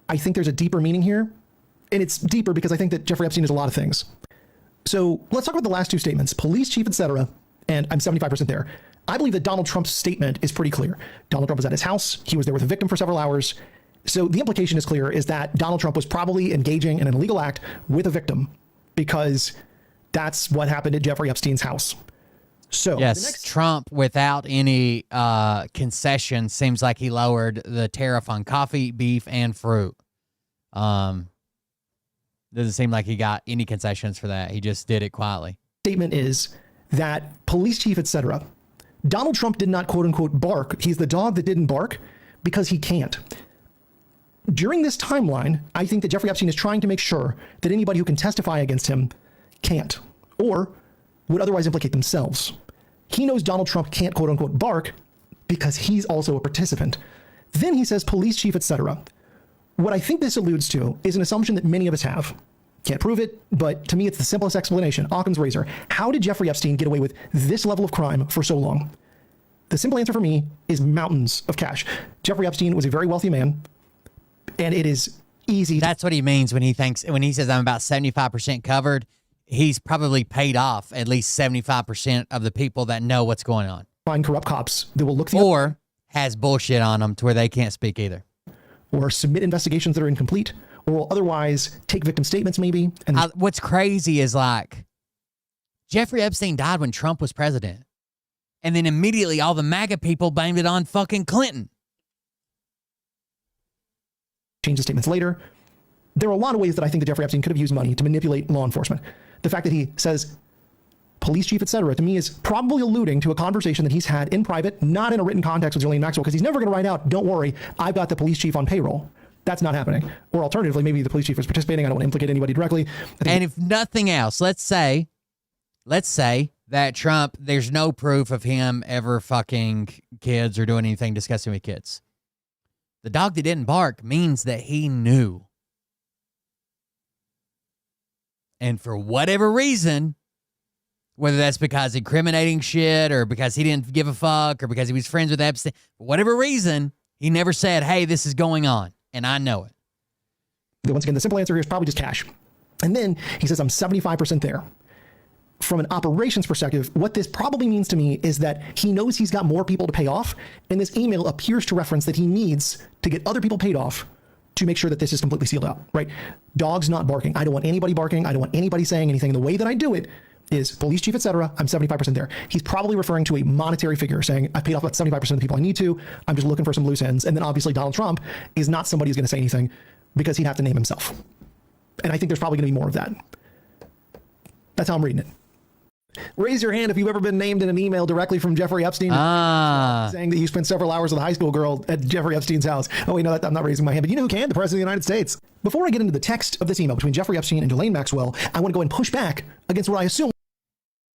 I think there's a deeper meaning here. And it's deeper because I think that Jeffrey Epstein is a lot of things. So, let's talk about the last two statements. Police chief, etc. And I'm 75% there. I believe that Donald Trump's statement is pretty clear. Donald Trump was at his house. He was there with a victim for several hours. So the implication is clear, is that Donald Trump was probably engaging in an illegal act with a victim, because that's what happened at Jeffrey Epstein's house. So yes, Trump, without any concession, seems like he lowered the tariff on coffee, beef, and fruit. Doesn't seem like he got any concessions for that. He just did it quietly. Statement is that police chief, etc. Donald Trump did not, quote unquote, bark. He's the dog that didn't bark because he can't. During this timeline, I think that Jeffrey Epstein is trying to make sure that anybody who can testify against him can't, or would otherwise implicate themselves. He knows Donald Trump can't, quote unquote, bark because he's also a participant. Then he says police chief, etc. What I think this alludes to is an assumption that many of us have. Can't prove it, but to me, it's the simplest explanation. Occam's razor. How did Jeffrey Epstein get away with this level of crime for so long? The simple answer for me is mountains of cash. Jeffrey Epstein was a very wealthy man, and it is easy. That's what he means when he says I'm about 75% covered. He's probably paid off at least 75% of the people that know what's going on. Find corrupt cops that will look or has bullshit on them to where they can't speak either. Or submit investigations that are incomplete, or will otherwise take victim statements maybe. And what's crazy is like Jeffrey Epstein died when Trump was president. And then immediately all the MAGA people blamed it on fucking Clinton. Change the statements later. there are a lot of ways that I think that Jeffrey Epstein could have used money to manipulate law enforcement. The fact that he says police chief, etc., to me is probably alluding to a conversation that he's had in private, not in a written context with Ghislaine Maxwell, because he's never going to write out, don't worry, I've got the police chief on payroll. That's not happening. Or alternatively, maybe the police chief was participating. I don't want to implicate anybody directly. And if nothing else, let's say that Trump, there's no proof of him ever fucking kids or doing anything disgusting with kids. The dog that didn't bark means that he knew. And for whatever reason, whether that's because incriminating shit or because he didn't give a fuck or because he was friends with Epstein, for whatever reason, he never said, hey, this is going on. And I know it. Once again, the simple answer here is probably just cash. And then he says, I'm 75% there. From an operations perspective, what this probably means to me is that he knows he's got more people to pay off. And this email appears to reference that he needs to get other people paid off to make sure that this is completely sealed out, right? Dogs not barking. I don't want anybody barking. I don't want anybody saying anything. And the way that I do it is police chief, etc. I'm 75% there. He's probably referring to a monetary figure saying, I paid off about 75% of the people I need to. I'm just looking for some loose ends. And then obviously Donald Trump is not somebody who's going to say anything because he'd have to name himself. And I think there's probably going to be more of that. That's how I'm reading it. Raise your hand if you've ever been named in an email directly from Jeffrey Epstein saying that you spent several hours with a high school girl at Jeffrey Epstein's house. Oh, wait, no, I'm not raising my hand, but you know who can? The President of the United States. Before I get into the text of this email between Jeffrey Epstein and Ghislaine Maxwell, I want to go and push back against what I assume.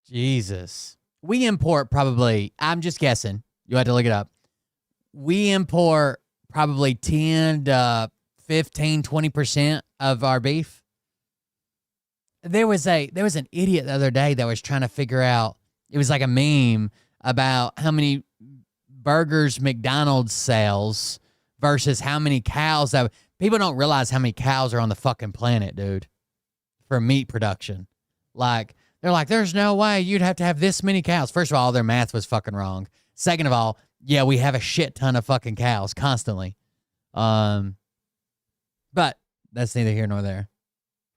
Jesus. We import probably, I'm just guessing, you had to look it up. We import probably 10 to 15, 20% of our beef. There was an idiot the other day that was trying to figure out, it was like a meme about how many burgers McDonald's sells versus how many cows that people don't realize how many cows are on the fucking planet, dude, for meat production. Like, they're like, there's no way you'd have to have this many cows. First of all, their math was fucking wrong. Second of all, yeah, we have a shit ton of fucking cows constantly. But that's neither here nor there.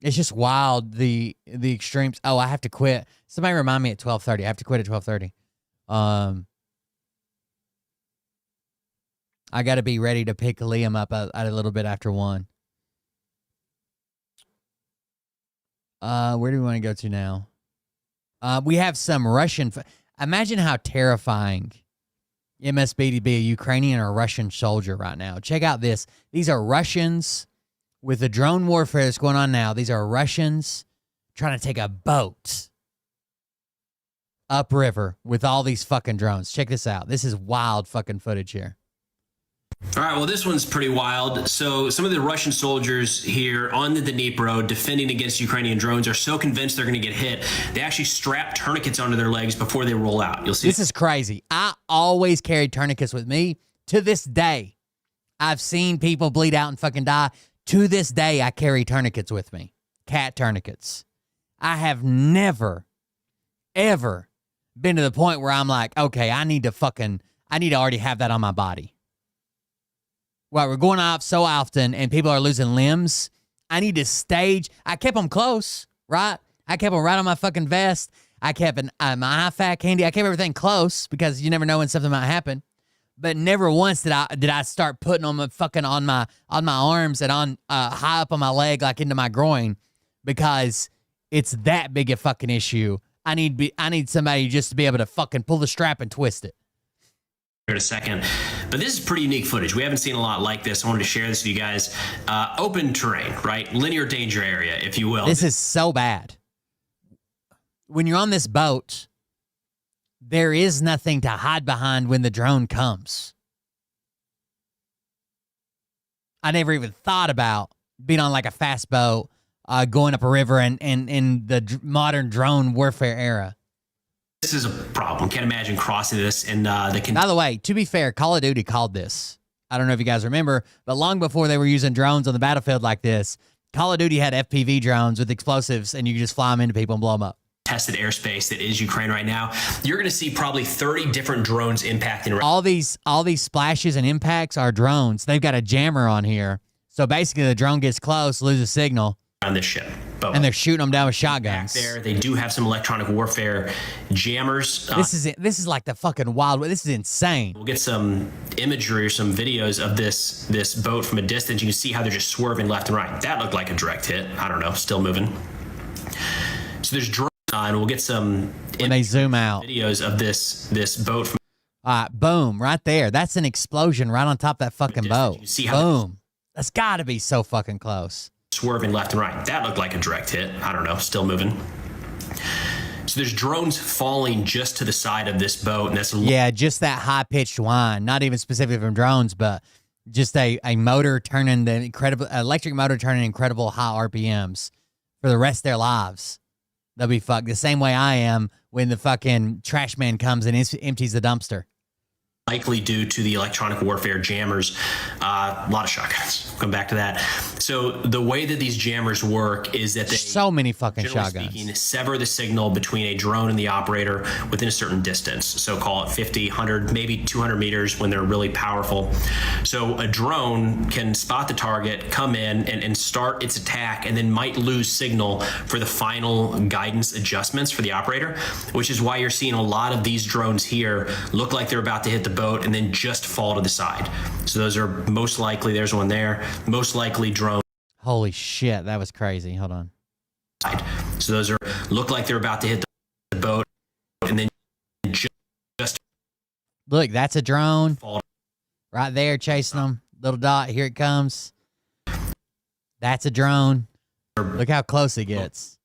It's just wild, the extremes. Oh, I have to quit. Somebody remind me at 12:30. I have to quit at 12:30. I got to be ready to pick Liam up at a little bit after 1. Where do we want to go to now? We have some Russian. Imagine how terrifying it must be to be a Ukrainian or a Russian soldier right now. Check out this. These are Russians. With the drone warfare that's going on now, these are Russians trying to take a boat upriver with all these fucking drones. Check this out. This is wild fucking footage here. All right, well, this one's pretty wild. So some of the Russian soldiers here on the Dnipro defending against Ukrainian drones are so convinced they're going to get hit, they actually strap tourniquets onto their legs before they roll out. You'll see. This is crazy. I always carried tourniquets with me. To this day, I've seen people bleed out and fucking die. To this day, I carry tourniquets with me. Cat tourniquets. I have never, ever been to the point where I'm like, okay, I need to already have that on my body. Well, we're going off so often and people are losing limbs. I need to stage. I kept them close, right? I kept them right on my fucking vest. I kept my IFAC handy. I kept everything close because you never know when something might happen. But never once did I start putting them on my arms and on high up on my leg, like into my groin, because it's that big a fucking issue. I need somebody just to be able to fucking pull the strap and twist it. In a second, but this is pretty unique footage. We haven't seen a lot like this. I wanted to share this with you guys. Open terrain, right? Linear danger area, if you will. This is so bad. When you're on this boat, there is nothing to hide behind when the drone comes. I never even thought about being on like a fast boat, going up a river and in the modern drone warfare era. This is a problem. Can't imagine crossing this. And by the way, to be fair, Call of Duty called this. I don't know if you guys remember, but long before they were using drones on the battlefield like this, Call of Duty had FPV drones with explosives, and you could just fly them into people and blow them up. Tested airspace that is Ukraine right now. You're going to see probably 30 different drones impacting. All these splashes and impacts are drones. They've got a jammer on here. So basically the drone gets close, loses signal. On this ship. boat. And they're shooting them down with Back shotguns. there, they do have some electronic warfare jammers. This is like the fucking Wild West. This is insane. We'll get some imagery or some videos of this boat from a distance. You can see how they're just swerving left and right. That looked like a direct hit. I don't know, still moving. So there's drones on. We'll get some when they zoom out videos of this boat from boom, right there. That's an explosion right on top of that fucking boat. You see how boom. That's got to be so fucking close. Swerving left and right. That looked like a direct hit. I don't know, still moving. So there's drones falling just to the side of this boat, and that's just that high pitched whine. Not even specifically from drones, but just a motor turning the electric motor turning incredible high RPMs for the rest of their lives. They'll be fucked the same way I am when the fucking trash man comes and empties the dumpster. likely due to the electronic warfare jammers. A lot of shotguns. Come back to that. So the way that these jammers work is that they so many fucking generally shotguns. speaking, sever the signal between a drone and the operator within a certain distance. So call it 50, 100, maybe 200 meters when they're really powerful. So a drone can spot the target, come in and start its attack, and then might lose signal for the final guidance adjustments for the operator, which is why you're seeing a lot of these drones here look like they're about to hit the boat and then just fall to the side. So those are most likely, there's one there, most likely drone. Holy shit, that was crazy. Hold on. So those are look like they're about to hit the boat and then just look, that's a drone right there chasing them. Little dot, here it comes. That's a drone. Look how close it gets.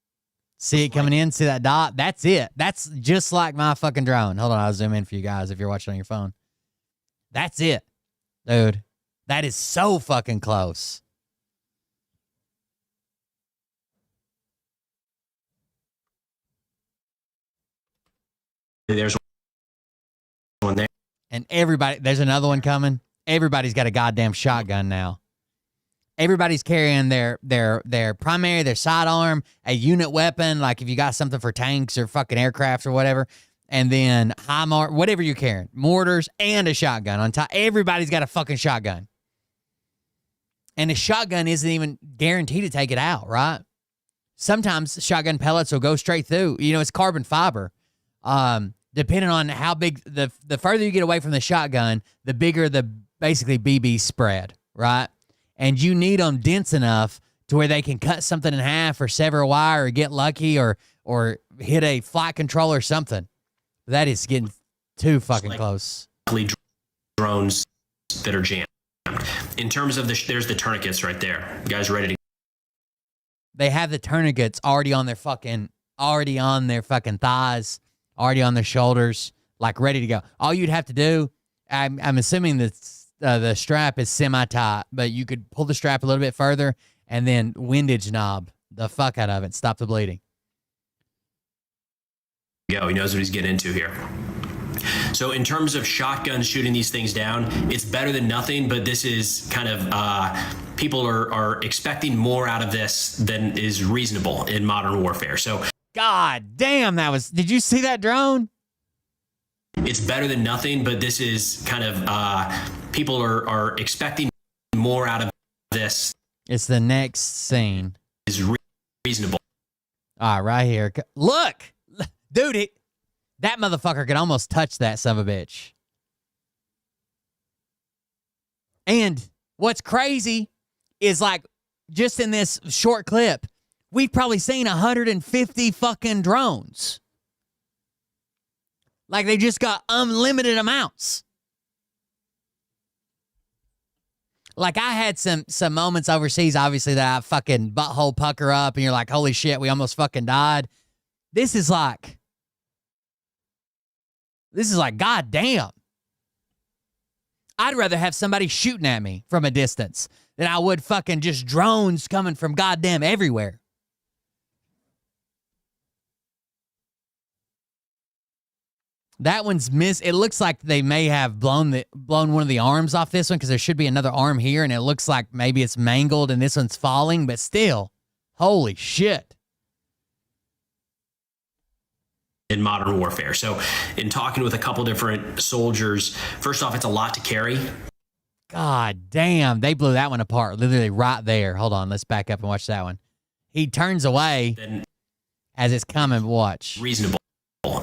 See it coming in? See that dot? That's it. That's just like my fucking drone. Hold on, I'll zoom in for you guys if you're watching on your phone. That's it, dude. That is so fucking close. There's one there. And everybody, there's another one coming. Everybody's got a goddamn shotgun now. Everybody's carrying their primary, their sidearm, a unit weapon, like if you got something for tanks or fucking aircraft or whatever, and then whatever you're carrying, mortars and a shotgun on top. Everybody's got a fucking shotgun. And a shotgun isn't even guaranteed to take it out, right? Sometimes shotgun pellets will go straight through. You know, it's carbon fiber. Depending on how big, the further you get away from the shotgun, the bigger the basically BB spread, right? And you need them dense enough to where they can cut something in half or sever a wire or get lucky or hit a flight control or something. That is getting too fucking close. Drones that are jammed. In terms of there's the tourniquets right there. You guys ready to? They have the tourniquets already on their fucking thighs, already on their shoulders, like ready to go. All you'd have to do, I'm assuming that the strap is semi-tight, but you could pull the strap a little bit further and then windage knob the fuck out of it, stop the bleeding. Go. He knows what he's getting into here. So in terms of shotguns shooting these things down, it's better than nothing, but this is kind of, people are expecting more out of this than is reasonable in modern warfare. So God damn, did you see that drone? It's better than nothing, but this is kind of, people are expecting more out of this. It's the next scene. Is reasonable. All right, right here. Look, dude, that motherfucker could almost touch that son of a bitch. And what's crazy is, like, just in this short clip, we've probably seen 150 fucking drones. Like, they just got unlimited amounts. Like, I had some moments overseas, obviously, that I fucking butthole pucker up, and you're like, holy shit, we almost fucking died. This is like, God damn. I'd rather have somebody shooting at me from a distance than I would fucking just drones coming from goddamn everywhere. That one's it looks like they may have blown one of the arms off this one, because there should be another arm here, and it looks like maybe it's mangled and this one's falling, but still, holy shit. In modern warfare. So in talking with a couple different soldiers, first off, it's a lot to carry. God damn, they blew that one apart, literally right there. Hold on, let's back up and watch that one. He turns away as it's coming. Watch. Reasonable. All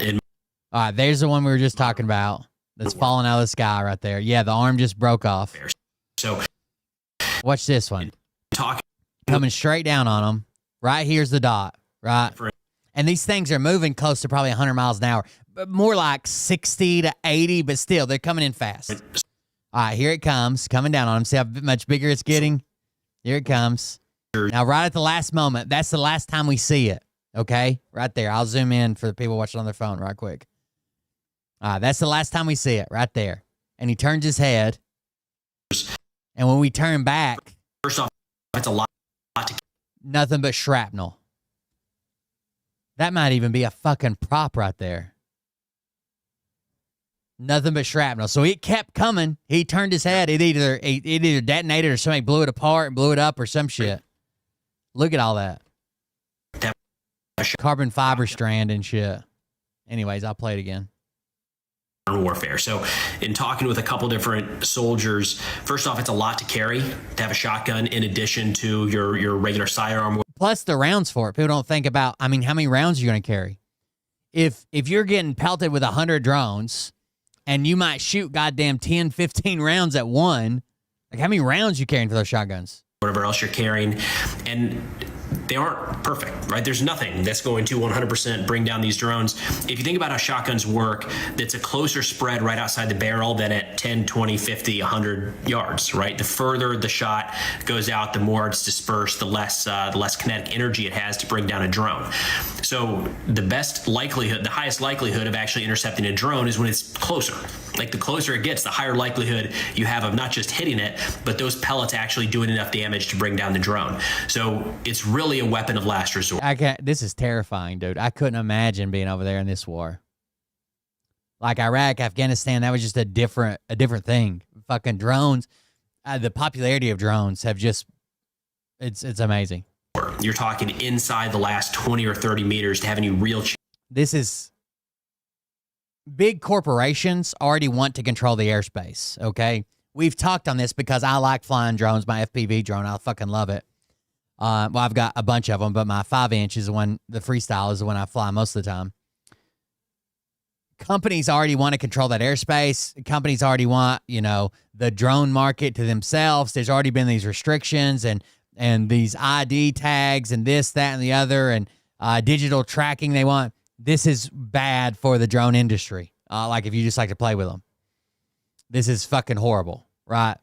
right, there's the one we were just talking about that's falling out of the sky right there. Yeah, the arm just broke off. So watch this one. Coming straight down on him. Right here's the dot, right? And these things are moving close to probably 100 miles an hour, but more like 60 to 80, but still, they're coming in fast. All right, here it comes, coming down on him. See how much bigger it's getting? Here it comes. Now, right at the last moment, that's the last time we see it, okay? Right there. I'll zoom in for the people watching on their phone right quick. All right, that's the last time we see it right there. And he turns his head. And when we turn back, first off, that's a lot nothing but shrapnel. That might even be a fucking prop right there. Nothing but shrapnel. So it kept coming. He turned his head. It either detonated or somebody blew it apart and blew it up or some shit. Look at all that. Carbon fiber strand and shit. Anyways, I'll play it again. Warfare. So in talking with a couple different soldiers, first off, it's a lot to carry to have a shotgun in addition to your regular sidearm. Plus the rounds for it. People don't think about, I mean, how many rounds are you going to carry? If you're getting pelted with 100 drones and you might shoot goddamn 10, 15 rounds at one, like how many rounds you carrying for those shotguns? Whatever else you're carrying. And they aren't perfect, right? There's nothing that's going to 100% bring down these drones. If you think about how shotguns work, it's a closer spread right outside the barrel than at 10, 20, 50, 100 yards, right? The further the shot goes out, the more it's dispersed, the less kinetic energy it has to bring down a drone. So the highest likelihood of actually intercepting a drone is when it's closer. Like the closer it gets, the higher likelihood you have of not just hitting it, but those pellets actually doing enough damage to bring down the drone. So it's really a weapon of last resort. This is terrifying, dude. I couldn't imagine being over there in this war. Like Iraq, Afghanistan, that was just a different thing. Fucking drones. The popularity of drones have just, it's amazing. You're talking inside the last 20 or 30 meters to have any real This is big corporations already want to control the airspace, okay? We've talked on this because I like flying drones. My FPV drone, I fucking love it. Well, I've got a bunch of them, but my 5-inch is the one, the freestyle is the one I fly most of the time. Companies already want to control that airspace. Companies already want, the drone market to themselves. There's already been these restrictions and these ID tags and this, that, and the other, and digital tracking they want. This is bad for the drone industry. Like if you just like to play with them. This is fucking horrible, right?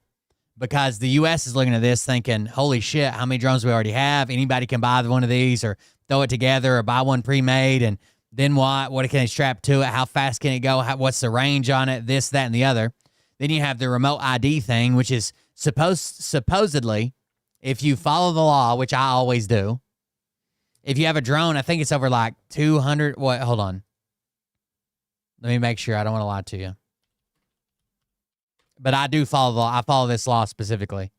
Because the U.S. is looking at this thinking, holy shit, how many drones we already have? Anybody can buy one of these or throw it together or buy one pre-made. And then what? What can they strap to it? How fast can it go? What's the range on it? This, that, and the other. Then you have the remote ID thing, which is supposedly, if you follow the law, which I always do, if you have a drone, I think it's over like 200. Hold on. Let me make sure. I don't want to lie to you. But I do follow the law. I follow this law specifically.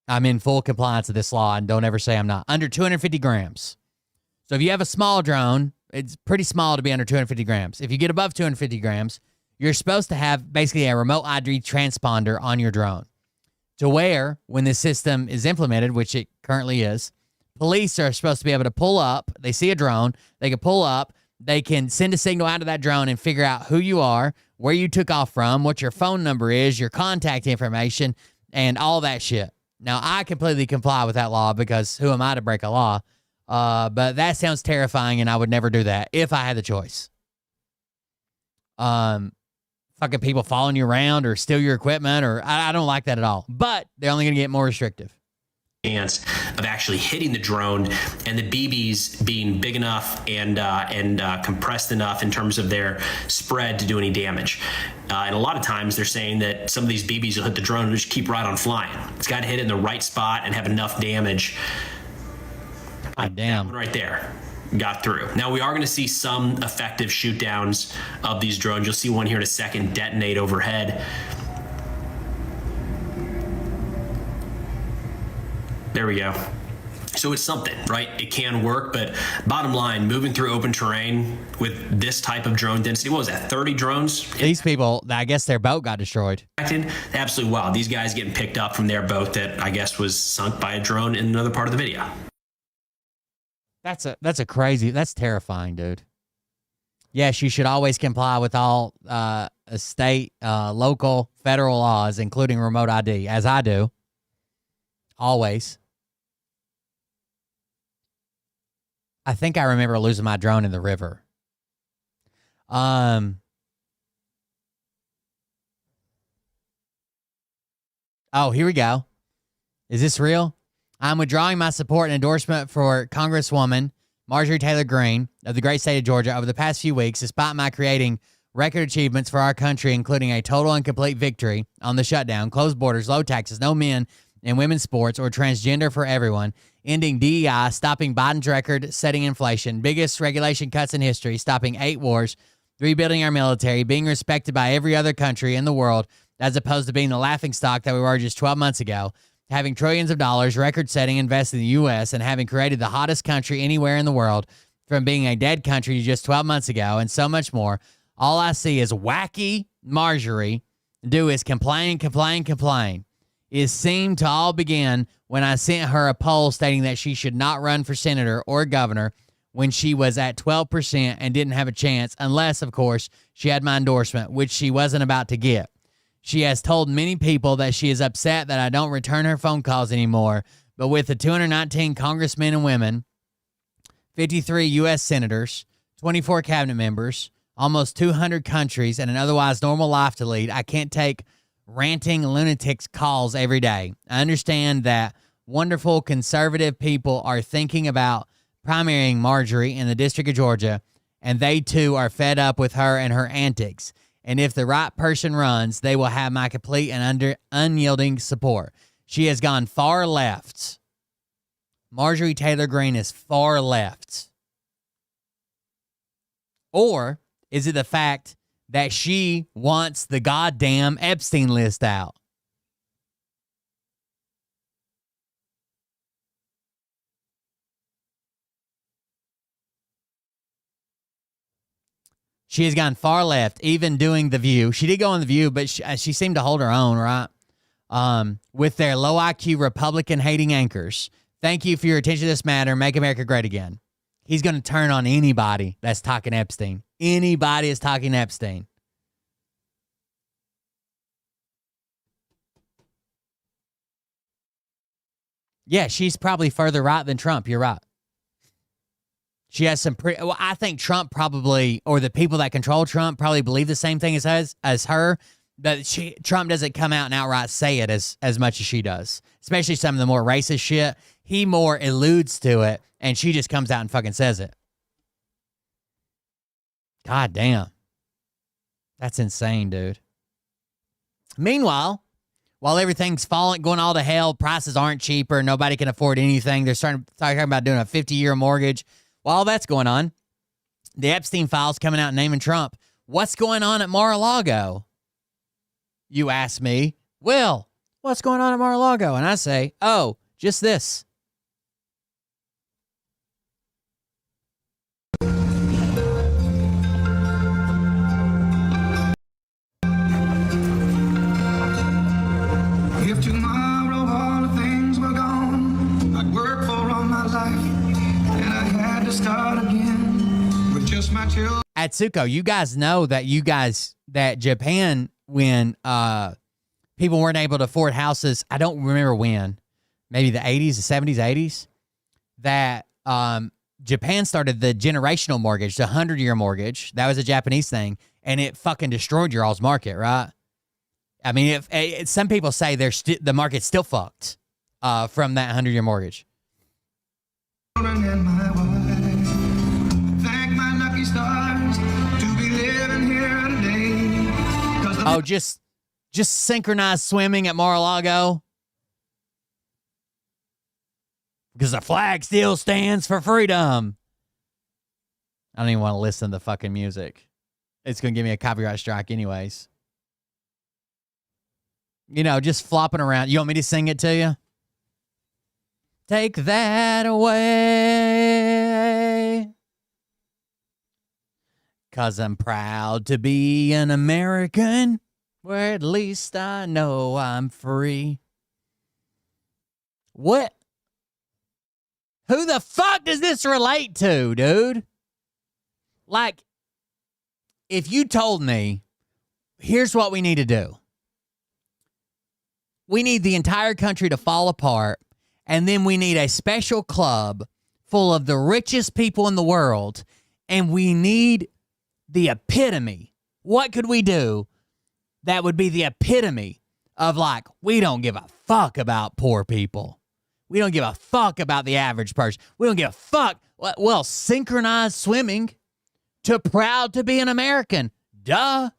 I'm in full compliance with this law, and don't ever say I'm not. Under 250 grams. So if you have a small drone, it's pretty small to be under 250 grams. If you get above 250 grams, you're supposed to have basically a remote ID transponder on your drone. To where, when this system is implemented, which it currently is, police are supposed to be able to pull up. They see a drone. They can pull up. They can send a signal out to that drone and figure out who you are, where you took off from, what your phone number is, your contact information, and all that shit. Now, I completely comply with that law because who am I to break a law? But that sounds terrifying, and I would never do that if I had the choice. Fucking people following you around or steal your equipment, or I don't like that at all. But they're only going to get more restrictive. Chance of actually hitting the drone and the BBs being big enough and compressed enough in terms of their spread to do any damage. And a lot of times they're saying that some of these BBs will hit the drone and just keep right on flying. It's got to hit it in the right spot and have enough damage. Damn. That one right there got through. Now we are going to see some effective shoot downs of these drones. You'll see one here in a second detonate overhead. There we go. So it's something, right? It can work, but bottom line, moving through open terrain with this type of drone density, what was that, 30 drones? These people, I guess their boat got destroyed. Absolutely wild. These guys getting picked up from their boat that I guess was sunk by a drone in another part of the video. That's terrifying, dude. Yes, you should always comply with all state, local, federal laws, including remote ID, as I do. Always. I think I remember losing my drone in the river. Oh, here we go. Is this real? I'm withdrawing my support and endorsement for Congresswoman Marjorie Taylor Greene of the great state of Georgia over the past few weeks, despite my creating record achievements for our country, including a total and complete victory on the shutdown, closed borders, low taxes, no men in women's sports, or transgender for everyone, ending DEI, stopping Biden's record-setting inflation, biggest regulation cuts in history, stopping 8 wars, rebuilding our military, being respected by every other country in the world, as opposed to being the laughingstock that we were just 12 months ago, having trillions of dollars, record-setting invested in the U.S., and having created the hottest country anywhere in the world from being a dead country just 12 months ago, and so much more. All I see is wacky Marjorie do is complain. It seemed to all begin when I sent her a poll stating that she should not run for senator or governor when she was at 12% and didn't have a chance, unless, of course, she had my endorsement, which she wasn't about to get. She has told many people that she is upset that I don't return her phone calls anymore, but with the 219 congressmen and women, 53 U.S. senators, 24 cabinet members, almost 200 countries, and an otherwise normal life to lead, I can't take ranting lunatics calls every day. I understand that wonderful conservative people are thinking about primarying Marjorie in the District of Georgia, and they too are fed up with her and her antics. And if the right person runs, they will have my complete and unyielding support. She has gone far left. Marjorie Taylor Greene is far left. Or is it the fact that she wants the goddamn Epstein list out? She has gone far left, even doing The View. She did go on The View, but she seemed to hold her own, right? With their low IQ Republican-hating anchors. Thank you for your attention to this matter. Make America great again. He's going to turn on anybody that's talking Epstein. Anybody is talking Epstein. Yeah, she's probably further right than Trump. You're right. She has some pretty... Well, I think Trump probably, or the people that control Trump probably believe the same thing as her, but Trump doesn't come out and outright say it as much as she does, especially some of the more racist shit. He more alludes to it, and she just comes out and fucking says it. God damn. That's insane, dude. Meanwhile, while everything's going all to hell, prices aren't cheaper, nobody can afford anything, they're talking about doing a 50-year mortgage. While all that's going on, the Epstein files coming out and naming Trump. What's going on at Mar-a-Lago? You ask me. Well, what's going on at Mar-a-Lago? And I say, oh, just this. If tomorrow all the things were gone I'd work for all my life, and I had to start again with just my children. Atsuko, you guys know that Japan, when people weren't able to afford houses, I don't remember when, maybe the 80s, the 70s, 80s, that Japan started the generational mortgage, the 100-year mortgage. That was a Japanese thing, and it fucking destroyed your all's market, right? I mean, some people say the market's still fucked from that 100-year mortgage. And my wife, thank my lucky stars to be living here today. Oh, just synchronized swimming at Mar-a-Lago. Because the flag still stands for freedom. I don't even want to listen to the fucking music. It's going to give me a copyright strike anyways. You know, just flopping around. You want me to sing it to you? Take that away. 'Cause I'm proud to be an American, where at least I know I'm free. What? Who the fuck does this relate to, dude? Like, if you told me, here's what we need to do. We need the entire country to fall apart, and then we need a special club full of the richest people in the world, and we need the epitome. What could we do that would be the epitome of, like, we don't give a fuck about poor people. We don't give a fuck about the average person. We don't give a fuck. Well, synchronized swimming to proud to be an American. Duh.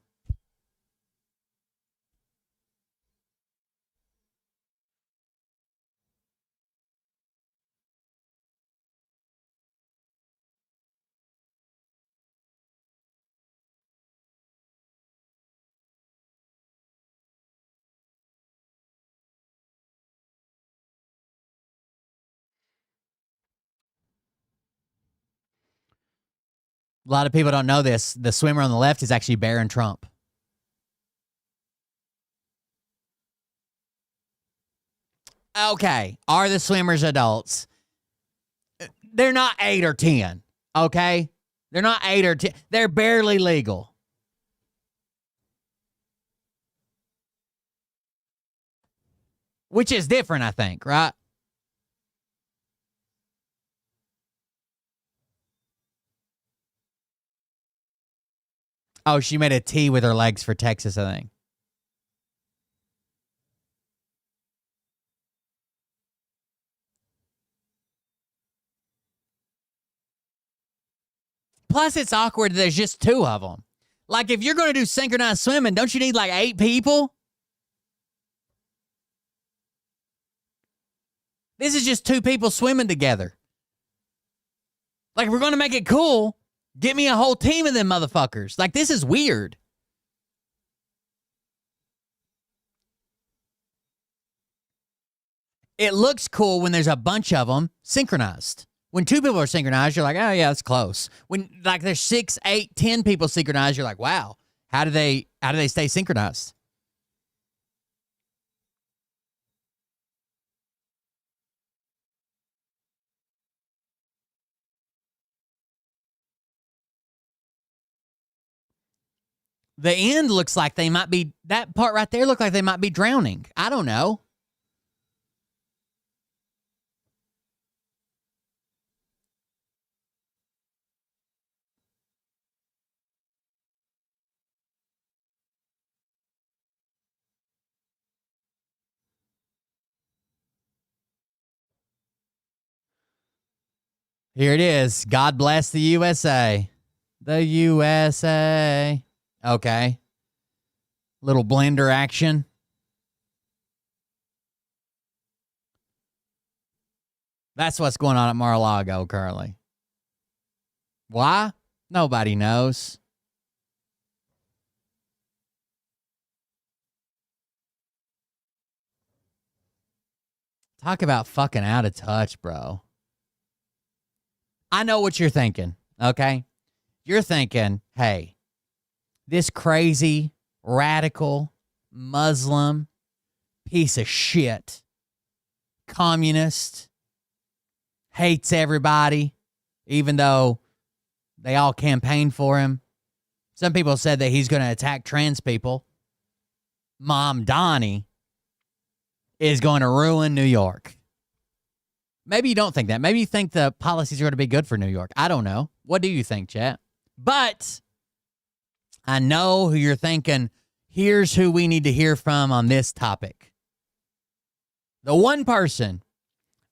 A lot of people don't know this. The swimmer on the left is actually Barron Trump. Okay. Are the swimmers adults? They're not 8 or 10. Okay? They're not 8 or 10. They're barely legal. Which is different, I think, right? Oh, she made a T with her legs for Texas, I think. Plus, it's awkward that there's just 2 of them. Like, if you're going to do synchronized swimming, don't you need like 8 people? This is just 2 people swimming together. Like, if we're going to make it cool, get me a whole team of them motherfuckers. Like, this is weird. It looks cool when there's a bunch of them synchronized. When 2 people are synchronized, you're like, oh, yeah, that's close. When, like, there's 6, 8, 10 people synchronized, you're like, wow, how do they stay synchronized? The end looks like they might be, that part right there looked like they might be drowning. I don't know. Here it is. God bless the USA. The USA. Okay. Little blender action. That's what's going on at Mar-a-Lago currently. Why? Nobody knows. Talk about fucking out of touch, bro. I know what you're thinking, okay? You're thinking, hey, this crazy, radical, Muslim, piece of shit, communist, hates everybody, even though they all campaigned for him. Some people said that he's going to attack trans people. Mom Donnie is going to ruin New York. Maybe you don't think that. Maybe you think the policies are going to be good for New York. I don't know. What do you think, chat? But I know who you're thinking. Here's who we need to hear from on this topic. The one person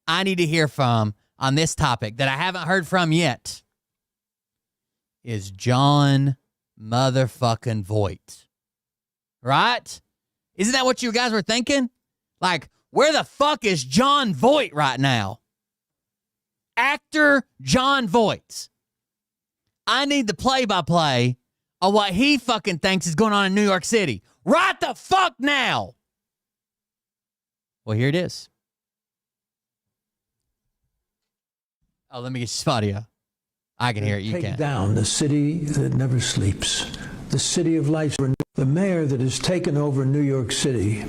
I need to hear from on this topic that I haven't heard from yet is John motherfucking Voight. Right? Isn't that what you guys were thinking? Like, where the fuck is John Voight right now? Actor John Voight. I need the play-by-play of what he fucking thinks is going on in New York City. Right the fuck now. Well, here it is. Oh, let me get some audio. I can hear it. You Take can't. down the city that never sleeps. The city of lights. The mayor that has taken over New York City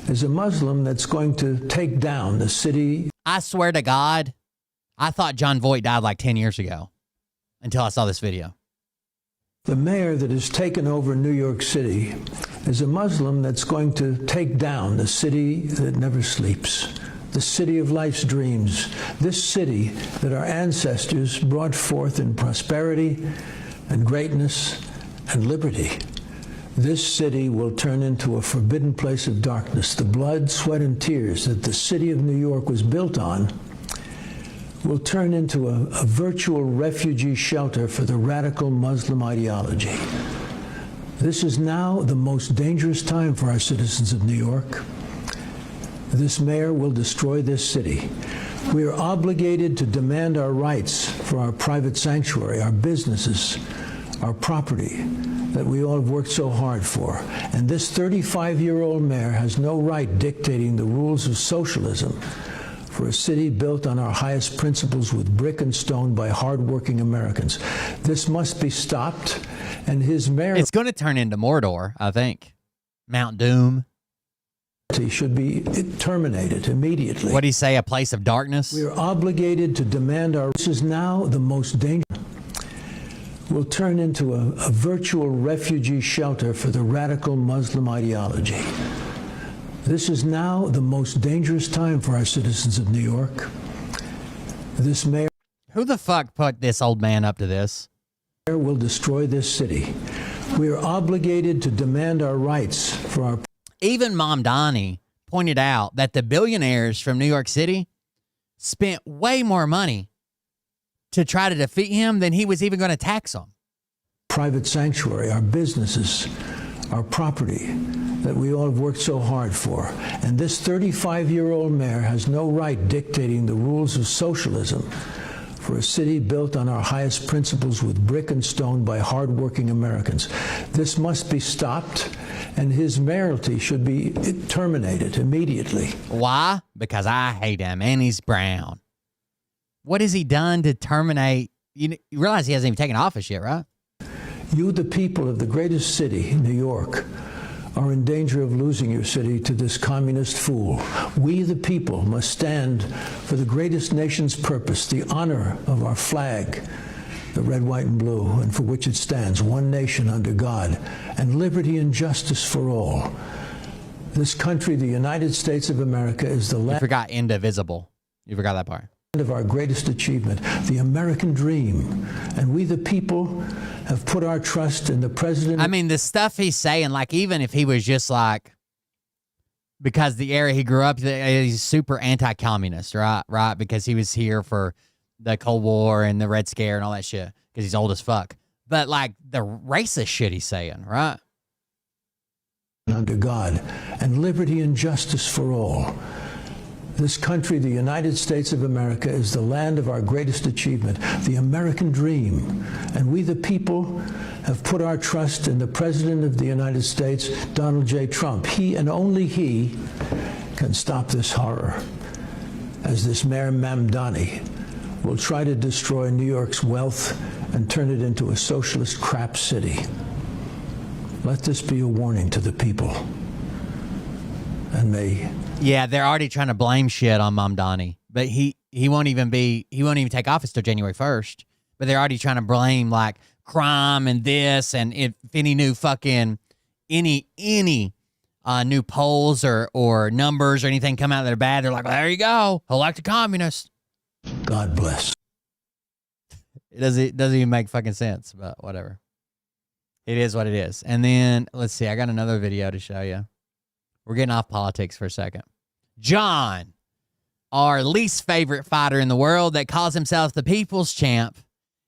is a Muslim that's going to take down the city. I swear to God, I thought John Voight died like 10 years ago until I saw this video. The mayor that has taken over New York City is a Muslim that's going to take down the city that never sleeps. The city of life's dreams. This city that our ancestors brought forth in prosperity and greatness and liberty. This city will turn into a forbidden place of darkness. The blood, sweat, and tears that the city of New York was built on will turn into a virtual refugee shelter for the radical Muslim ideology. This is now the most dangerous time for our citizens of New York. This mayor will destroy this city. We are obligated to demand our rights for our private sanctuary, our businesses, our property that we all have worked so hard for. And this 35-year-old mayor has no right dictating the rules of socialism for a city built on our highest principles with brick and stone by hardworking Americans. This must be stopped, and his mayor... It's going to turn into Mordor, I think. Mount Doom. He should be terminated immediately. What do you say, a place of darkness? We are obligated to demand our... This is now the most dangerous... will turn into a virtual refugee shelter for the radical Muslim ideology. This is now the most dangerous time for our citizens of New York. This mayor... Who the fuck put this old man up to this? ...will destroy this city. We are obligated to demand our rights for our... Even Mom Donnie pointed out that the billionaires from New York City spent way more money to try to defeat him than he was even going to tax them. Private sanctuary, our businesses, our property that we all have worked so hard for. And this 35-year-old mayor has no right dictating the rules of socialism for a city built on our highest principles with brick and stone by hardworking Americans. This must be stopped, and his mayoralty should be terminated immediately. Why? Because I hate him, and he's brown. What has he done to terminate? You realize he hasn't even taken office yet, right? You, the people of the greatest city, New York, are in danger of losing your city to this communist fool. We, the people, must stand for the greatest nation's purpose, the honor of our flag, the red, white, and blue, and for which it stands, one nation under God, and liberty and justice for all. This country, the United States of America, is the land... You forgot indivisible. You forgot that part. ...of our greatest achievement, the American dream. And we, the people, have put our trust in the president... I mean, the stuff he's saying, like, even if he was just like... Because the area he grew up, he's super anti-communist, right? Right? Because he was here for the Cold War and the Red Scare and all that shit. Because he's old as fuck. But, like, the racist shit he's saying, right? Under God, and liberty and justice for all. This country, the United States of America, is the land of our greatest achievement, the American dream. And we, the people, have put our trust in the President of the United States, Donald J. Trump. He and only he can stop this horror, as this Mayor Mamdani will try to destroy New York's wealth and turn it into a socialist crap city. Let this be a warning to the people. And may... Yeah, they're already trying to blame shit on Mamdani, but he won't even take office till January 1st. But they're already trying to blame like crime and this, and if any new fucking any new polls or numbers or anything come out that are bad, they're like, well, there you go, elect a communist. God bless. It doesn't even make fucking sense, but whatever. It is what it is. And then let's see, I got another video to show you. We're getting off politics for a second. John, our least favorite fighter in the world that calls himself the people's champ,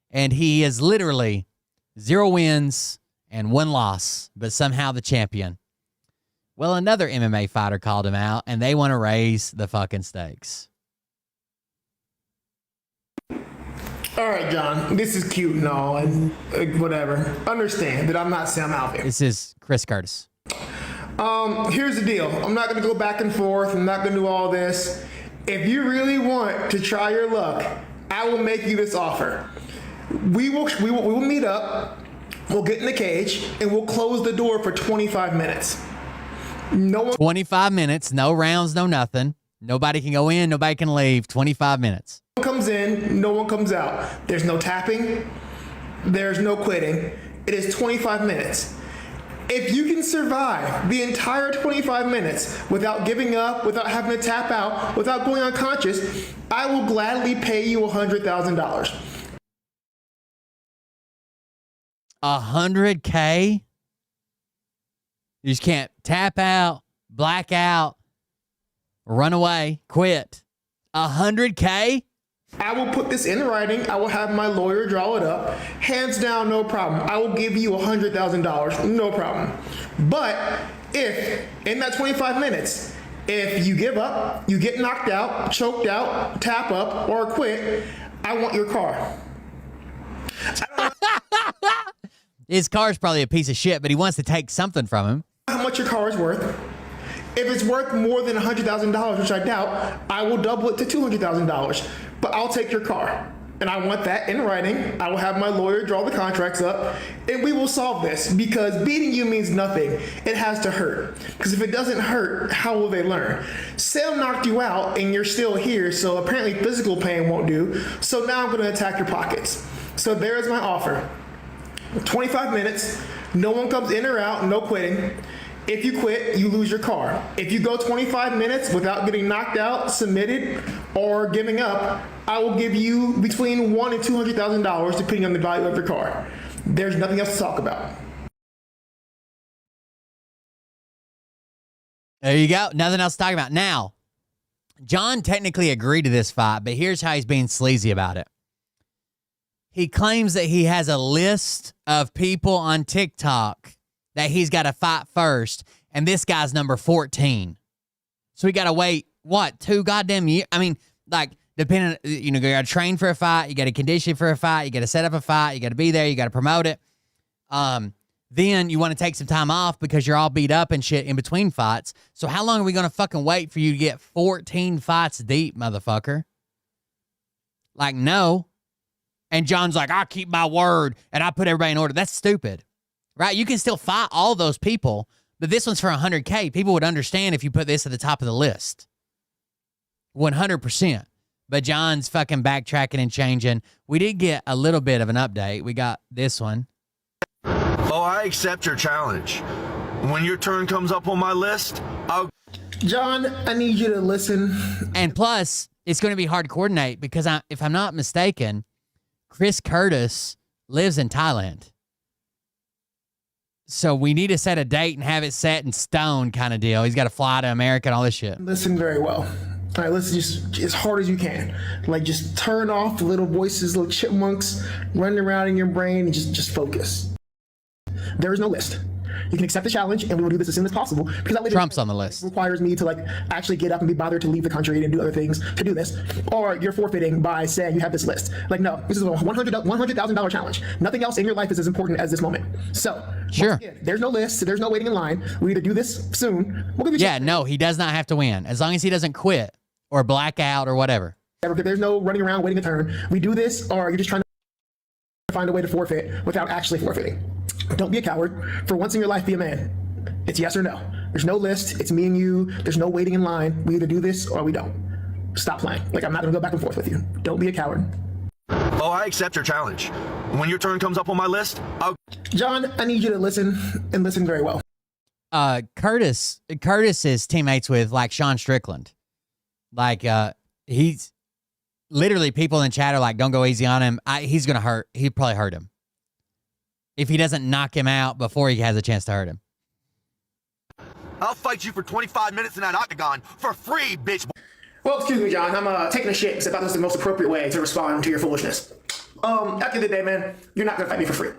and he is literally 0 wins and 1 loss, but somehow the champion. Well, another MMA fighter called him out, and they want to raise the fucking stakes. All right, John, this is cute and all, and whatever. Understand that I'm not Sam Alvin. This is Chris Curtis. Here's the deal. I'm not going to go back and forth. I'm not going to do all this. If you really want to try your luck I will make you this offer. We will meet up. We'll get in the cage and we'll close the door for 25 minutes. No one 25 minutes, no rounds, no nothing. Nobody can go in, nobody can leave. 25 minutes. No one comes in, no one comes out. There's no tapping. There's no quitting. It is 25 minutes. If you can survive the entire 25 minutes without giving up, without having to tap out, without going unconscious, I will gladly pay you $100,000. $100K? You just can't tap out, black out, run away, quit. $100K? I will put this in writing. I will have my lawyer draw it up. Hands down, no problem. I will give you $100,000, no problem. But if, in that 25 minutes, if you give up, you get knocked out, choked out, tap up, or quit, I want your car. His car's probably a piece of shit, but he wants to take something from him. How much your car is worth. If it's worth more than $100,000, which I doubt, I will double it to $200,000. But I'll take your car. And I want that in writing. I will have my lawyer draw the contracts up, and we will solve this, because beating you means nothing. It has to hurt. Because if it doesn't hurt, how will they learn? Sam knocked you out, and you're still here, so apparently physical pain won't do. So now I'm going to attack your pockets. So there's my offer. 25 minutes, no one comes in or out, no quitting. If you quit, you lose your car. If you go 25 minutes without getting knocked out, submitted, or giving up, I will give you between $100,000 and $200,000 depending on the value of your car. There's nothing else to talk about. There you go. Nothing else to talk about. Now, John technically agreed to this fight, but here's how he's being sleazy about it. He claims that he has a list of people on TikTok that he's got to fight first, and this guy's number 14. So we got to wait, what, 2 goddamn years? I mean, like, depending, you know, you got to train for a fight, you got to condition for a fight, you got to set up a fight, you got to be there, you got to promote it. Then you want to take some time off because you're all beat up and shit in between fights. So how long are we going to fucking wait for you to get 14 fights deep, motherfucker? Like, no. And John's like, I keep my word and I put everybody in order. That's stupid, right? You can still fight all those people, but this one's for 100K. People would understand if you put this at the top of the list. 100%. But John's fucking backtracking and changing. We did get a little bit of an update. We got this one. Oh, I accept your challenge. When your turn comes up on my list, John, I need you to listen. And plus, it's going to be hard to coordinate because if I'm not mistaken, Chris Curtis lives in Thailand. So we need to set a date and have it set in stone kind of deal. He's got to fly to America and all this shit. Listen very well. All right, listen just as hard as you can. Like, just turn off the little voices, little chipmunks running around in your brain, and just focus. There is no list. You can accept the challenge, and we will do this as soon as possible. Because Trump's on the list. Requires me to like actually get up and be bothered to leave the country and do other things to do this. Or you're forfeiting by saying you have this list. Like, no, this is a $100,000 challenge. Nothing else in your life is as important as this moment. So, sure. Again, there's no list. There's no waiting in line. We either do this soon. We'll give you no, he does not have to win as long as he doesn't quit or black out or whatever. There's no running around waiting a turn. We do this, or you're just trying to find a way to forfeit without actually forfeiting. Don't be a coward. For once in your life, be a man. It's yes or no. There's no list. It's me and you. There's no waiting in line. We either do this or we don't. Stop playing. Like, I'm not going to go back and forth with you. Don't be a coward. Oh, I accept your challenge. When your turn comes up on my list, John, I need you to listen and listen very well. Curtis is teammates with, like, Sean Strickland. Like, he's literally, people in chat are like, don't go easy on him. He's going to hurt. He'd probably hurt him if he doesn't knock him out before he has a chance to hurt him. I'll fight you for 25 minutes in that octagon for free, bitch. Well, excuse me, John. I'm taking a shit because I thought this was the most appropriate way to respond to your foolishness. At the end of the day, man, you're not going to fight me for free.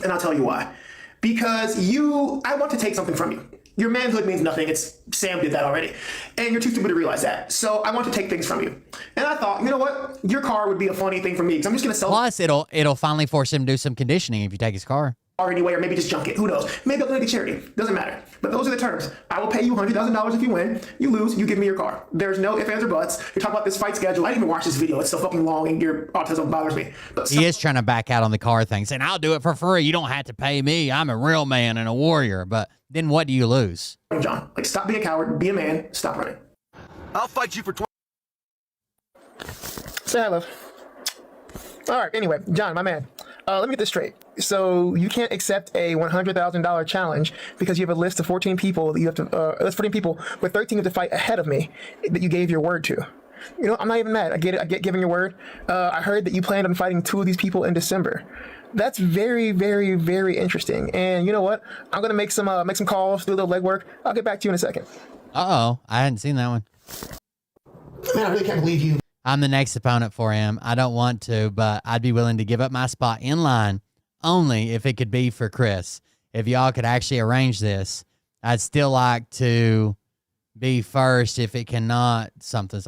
And I'll tell you why. Because I want to take something from you. Your manhood means nothing. Sam did that already. And you're too stupid to realize that. So I want to take things from you. And I thought, you know what? Your car would be a funny thing for me because I'm just going to sell. Plus, it'll finally force him to do some conditioning if you take his car. anyway, or maybe just junk it. Who knows? Maybe I'll donate to charity. Doesn't matter. But those are the terms. I will pay you $100,000 if you win. You lose, you give me your car. There's no ifs, ands, or buts. You're talking about this fight schedule. I didn't even watch this video. It's so fucking long, and your autism bothers me. But he is trying to back out on the car thing, saying, I'll do it for free. You don't have to pay me. I'm a real man and a warrior. But then what do you lose? John, like, stop being a coward. Be a man. Stop running. I'll fight you for 20. Say hi, love. All right, anyway, John, my man. Let me get this straight. So you can't accept a $100,000 challenge because you have a list of 14 people that you have to, list 14 people with 13 you have to fight ahead of me that you gave your word to. You know, I'm not even mad. I get it. I get giving your word. I heard that you planned on fighting 2 of these people in December. That's very, very, very interesting. And you know what? I'm gonna make some calls, do a little legwork. I'll get back to you in a second. Uh-oh, I hadn't seen that one. Man, I really can't believe you. I'm the next opponent for him. I don't want to, but I'd be willing to give up my spot in line only if it could be for Chris. If y'all could actually arrange this, I'd still like to be first if it cannot something.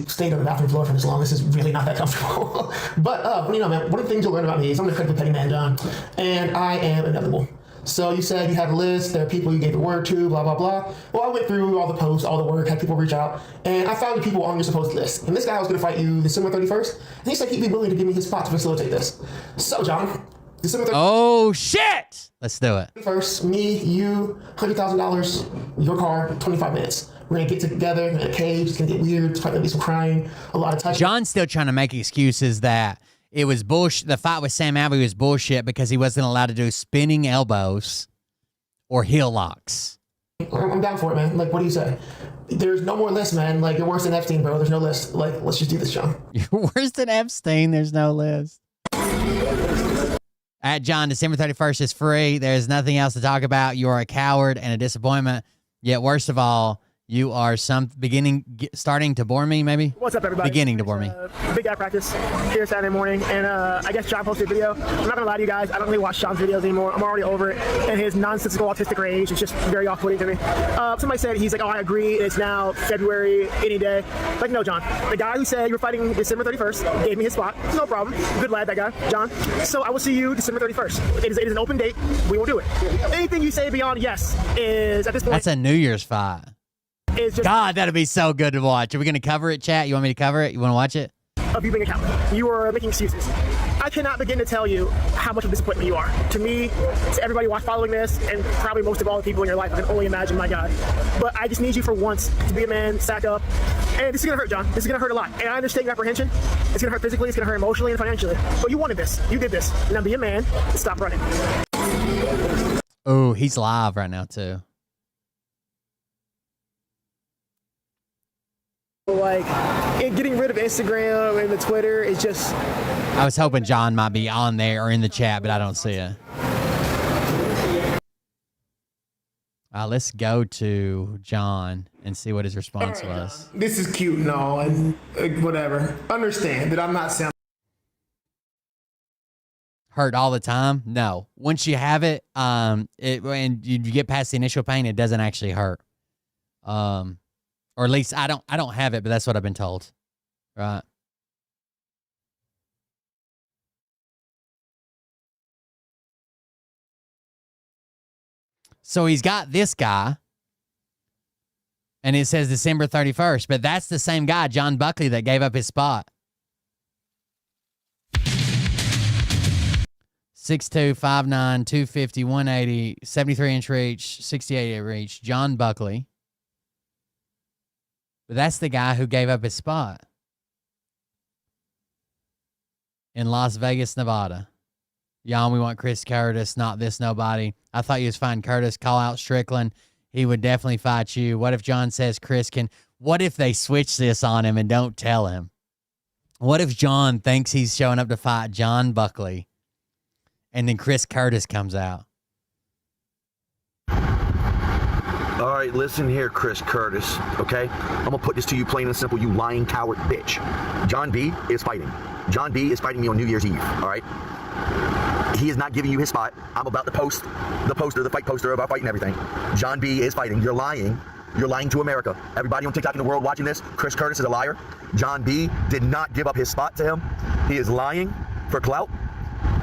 Stayed on the bathroom floor for this long. This is really not that comfortable. But, you know, man, one of the things you'll learn about me is I'm an incredibly petty man, John, and I am inevitable. So you said you had a list, there are people you gave the word to, blah, blah, blah. Well, I went through all the posts, all the work, had people reach out, and I found the people on your supposed list. And this guy was going to fight you December 31st, and he said he'd be willing to give me his spot to facilitate this. So, John, December 31st. Oh, shit! Let's do it. First, me, you, $100,000, your car, 25 minutes. We're going to get together in a cage. It's going to get weird. It's probably going to be some crying, a lot of touching. John's still trying to make excuses that it was bullshit. The fight with Sam Alvey was bullshit because he wasn't allowed to do spinning elbows or heel locks. I'm down for it, man. Like, what do you say? There's no more list, man. Like, you're worse than Epstein, bro. There's no list. Like, let's just do this, John. You're worse than Epstein. There's no list. At John, December 31st is free. There's nothing else to talk about. You are a coward and a disappointment. Yet, worst of all, you are starting to bore me, maybe? What's up, everybody? Beginning to bore me. Big guy practice here Saturday morning, and I guess John posted a video. I'm not gonna lie to you guys, I don't really watch John's videos anymore. I'm already over it, and his nonsensical autistic rage is just very off-putting to me. Somebody said, he's like, oh, I agree, it's now February, any day. Like, no, John. The guy who said you were fighting December 31st gave me his spot. No problem. Good lad, that guy, John. So I will see you December 31st. It is an open date. We will do it. Anything you say beyond yes is, at this point... That's a New Year's fight. God, that'd be so good to watch. Are we going to cover it, chat? You want me to cover it? You want to watch it? Of you being a coward. You are making excuses. I cannot begin to tell you how much of a disappointment you are. To me, to everybody following this, and probably most of all the people in your life, I can only imagine, my God. But I just need you for once to be a man, sack up. And this is going to hurt, John. This is going to hurt a lot. And I understand your apprehension. It's going to hurt physically, it's going to hurt emotionally and financially. But you wanted this. You did this. Now be a man and stop running. Oh, he's live right now, too. Like, getting rid of Instagram and the Twitter is just... I was hoping John might be on there or in the chat, but I don't see it. Let's go to John and see what his response was. This is cute and all, and whatever. Understand that I'm not sounding... Hurt all the time? No. Once you have it, and you get past the initial pain, it doesn't actually hurt. Or at least I don't have it, but that's what I've been told. Right. So he's got this guy, and it says December 31st, but that's the same guy, John Buckley, that gave up his spot. 6'2", 5'9", 250, 180, 73-inch reach, 68 reach, John Buckley. But that's the guy who gave up his spot in Las Vegas, Nevada. Jan, we want Chris Curtis, not this nobody. I thought you was fine, Curtis. Call out Strickland. He would definitely fight you. What if John says Chris can? What if they switch this on him and don't tell him? What if John thinks he's showing up to fight John Buckley and then Chris Curtis comes out? All right, listen here, Chris Curtis, okay? I'm gonna put this to you plain and simple, you lying coward bitch. John B is fighting. John B is fighting me on New Year's Eve, all right? He is not giving you his spot. I'm about to post the fight poster about fighting everything. John B is fighting. You're lying. You're lying to America. Everybody on TikTok in the world watching this, Chris Curtis is a liar. John B did not give up his spot to him. He is lying for clout.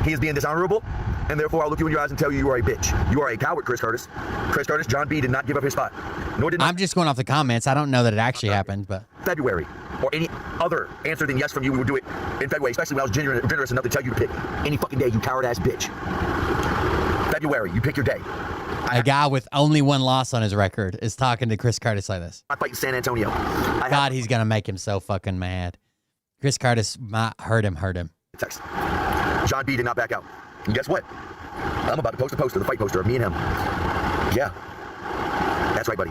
He is being dishonorable, and therefore I'll look you in your eyes and tell you you are a bitch. You are a coward, Chris Curtis. Chris Curtis, John B. did not give up his spot. Nor did I'm just going off the comments. I don't know that it actually happened, but February or any other answer than yes from you, we would do it in February, especially when I was generous enough to tell you to pick any fucking day, you coward-ass bitch. February, you pick your day. A guy with only one loss on his record is talking to Chris Curtis like this. I fight in San Antonio. God, he's going to make him so fucking mad. Chris Curtis might hurt him. Text. John B. did not back out. And guess what? I'm about to post a poster, the fight poster of me and him. Yeah. That's right, buddy.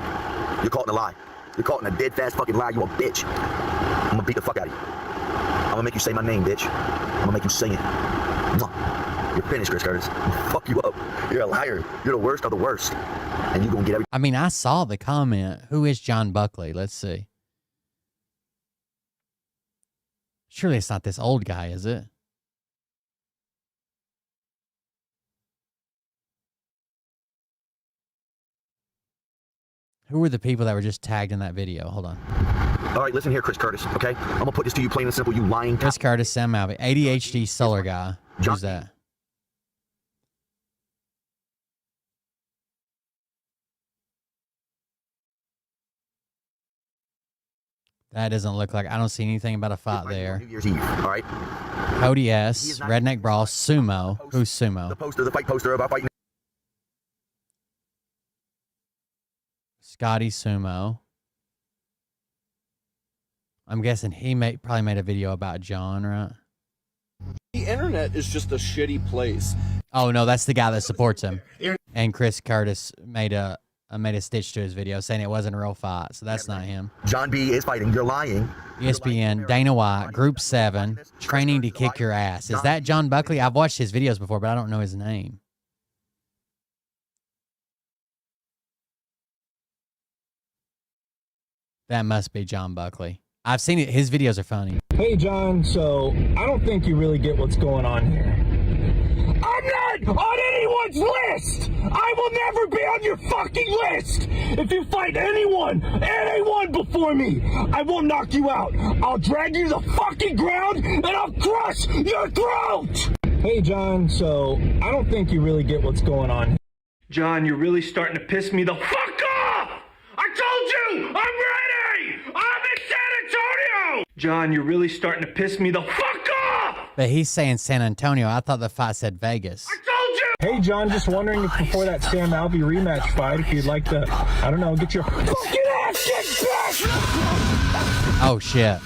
You're caught in a lie. You're caught in a dead fast fucking lie. You a bitch. I'm going to beat the fuck out of you. I'm going to make you say my name, bitch. I'm going to make you sing it. Mwah. You're finished, Chris Curtis. I'll fuck you up. You're a liar. You're the worst of the worst. And you're going to get everything. I mean, I saw the comment. Who is John Buckley? Let's see. Surely it's not this old guy, is it? Who were the people that were just tagged in that video? Hold on. All right, listen here, Chris Curtis, okay? I'm going to put this to you plain and simple, you lying... Chris Curtis, Sam Malvey. ADHD solar guy. Who's that? That doesn't look like... I don't see anything about a fight there. New Year's Eve, all right? Cody S. Redneck Brawl. Sumo. Who's Sumo? The poster, the fight poster of our fighting... Scotty Sumo. I'm guessing he probably made a video about John, right? The internet is just a shitty place. Oh, no, that's the guy that supports him. And Chris Curtis made a stitch to his video saying it wasn't a real fight, so that's not him. John B. is fighting. You're lying. ESPN, Dana White, Group 7, training to kick your ass. Is that John Buckley? I've watched his videos before, but I don't know his name. That must be John Buckley. I've seen it. His videos are funny. Hey, John, so I don't think you really get what's going on here. I'm not on anyone's list! I will never be on your fucking list! If you fight anyone before me, I will knock you out. I'll drag you to the fucking ground and I'll crush your throat! Hey, John, so I don't think you really get what's going on here. John, you're really starting to piss me the fuck off! I told you! I'm ready! I'm in San Antonio! John, you're really starting to piss me the fuck off! But he's saying San Antonio. I thought the fight said Vegas. I told you! Hey, John, just wondering if before that Sam Alvey rematch fight, if you'd like to, I don't know, get your fucking ass kicked back! Oh, shit.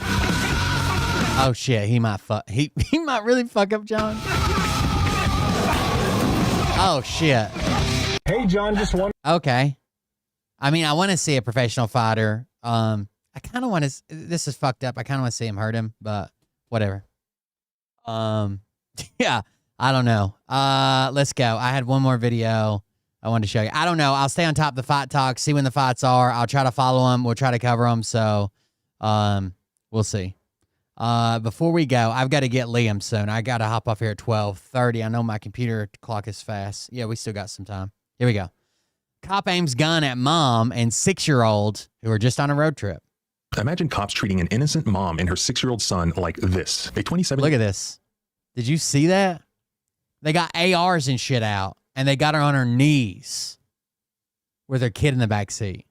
Oh, shit. He might fuck. He might really fuck up John. Oh, shit. Hey, John, just wondering. Okay. I mean, I want to see a professional fighter. I kind of want to. This is fucked up. I kind of want to see him hurt him, but whatever. Yeah, I don't know. Let's go. I had one more video I wanted to show you. I don't know. I'll stay on top of the fight talk, see when the fights are. I'll try to follow them. We'll try to cover them. So, we'll see. Before we go, I've got to get Liam soon. I got to hop off here at 12:30. I know my computer clock is fast. Yeah, we still got some time. Here we go. Cop aims gun at mom and 6-year-old who are just on a road trip. Imagine cops treating an innocent mom and her 6-year-old son like this. A 27. Look at this. Did you see that? They got ARs and shit out, and they got her on her knees with her kid in the back seat.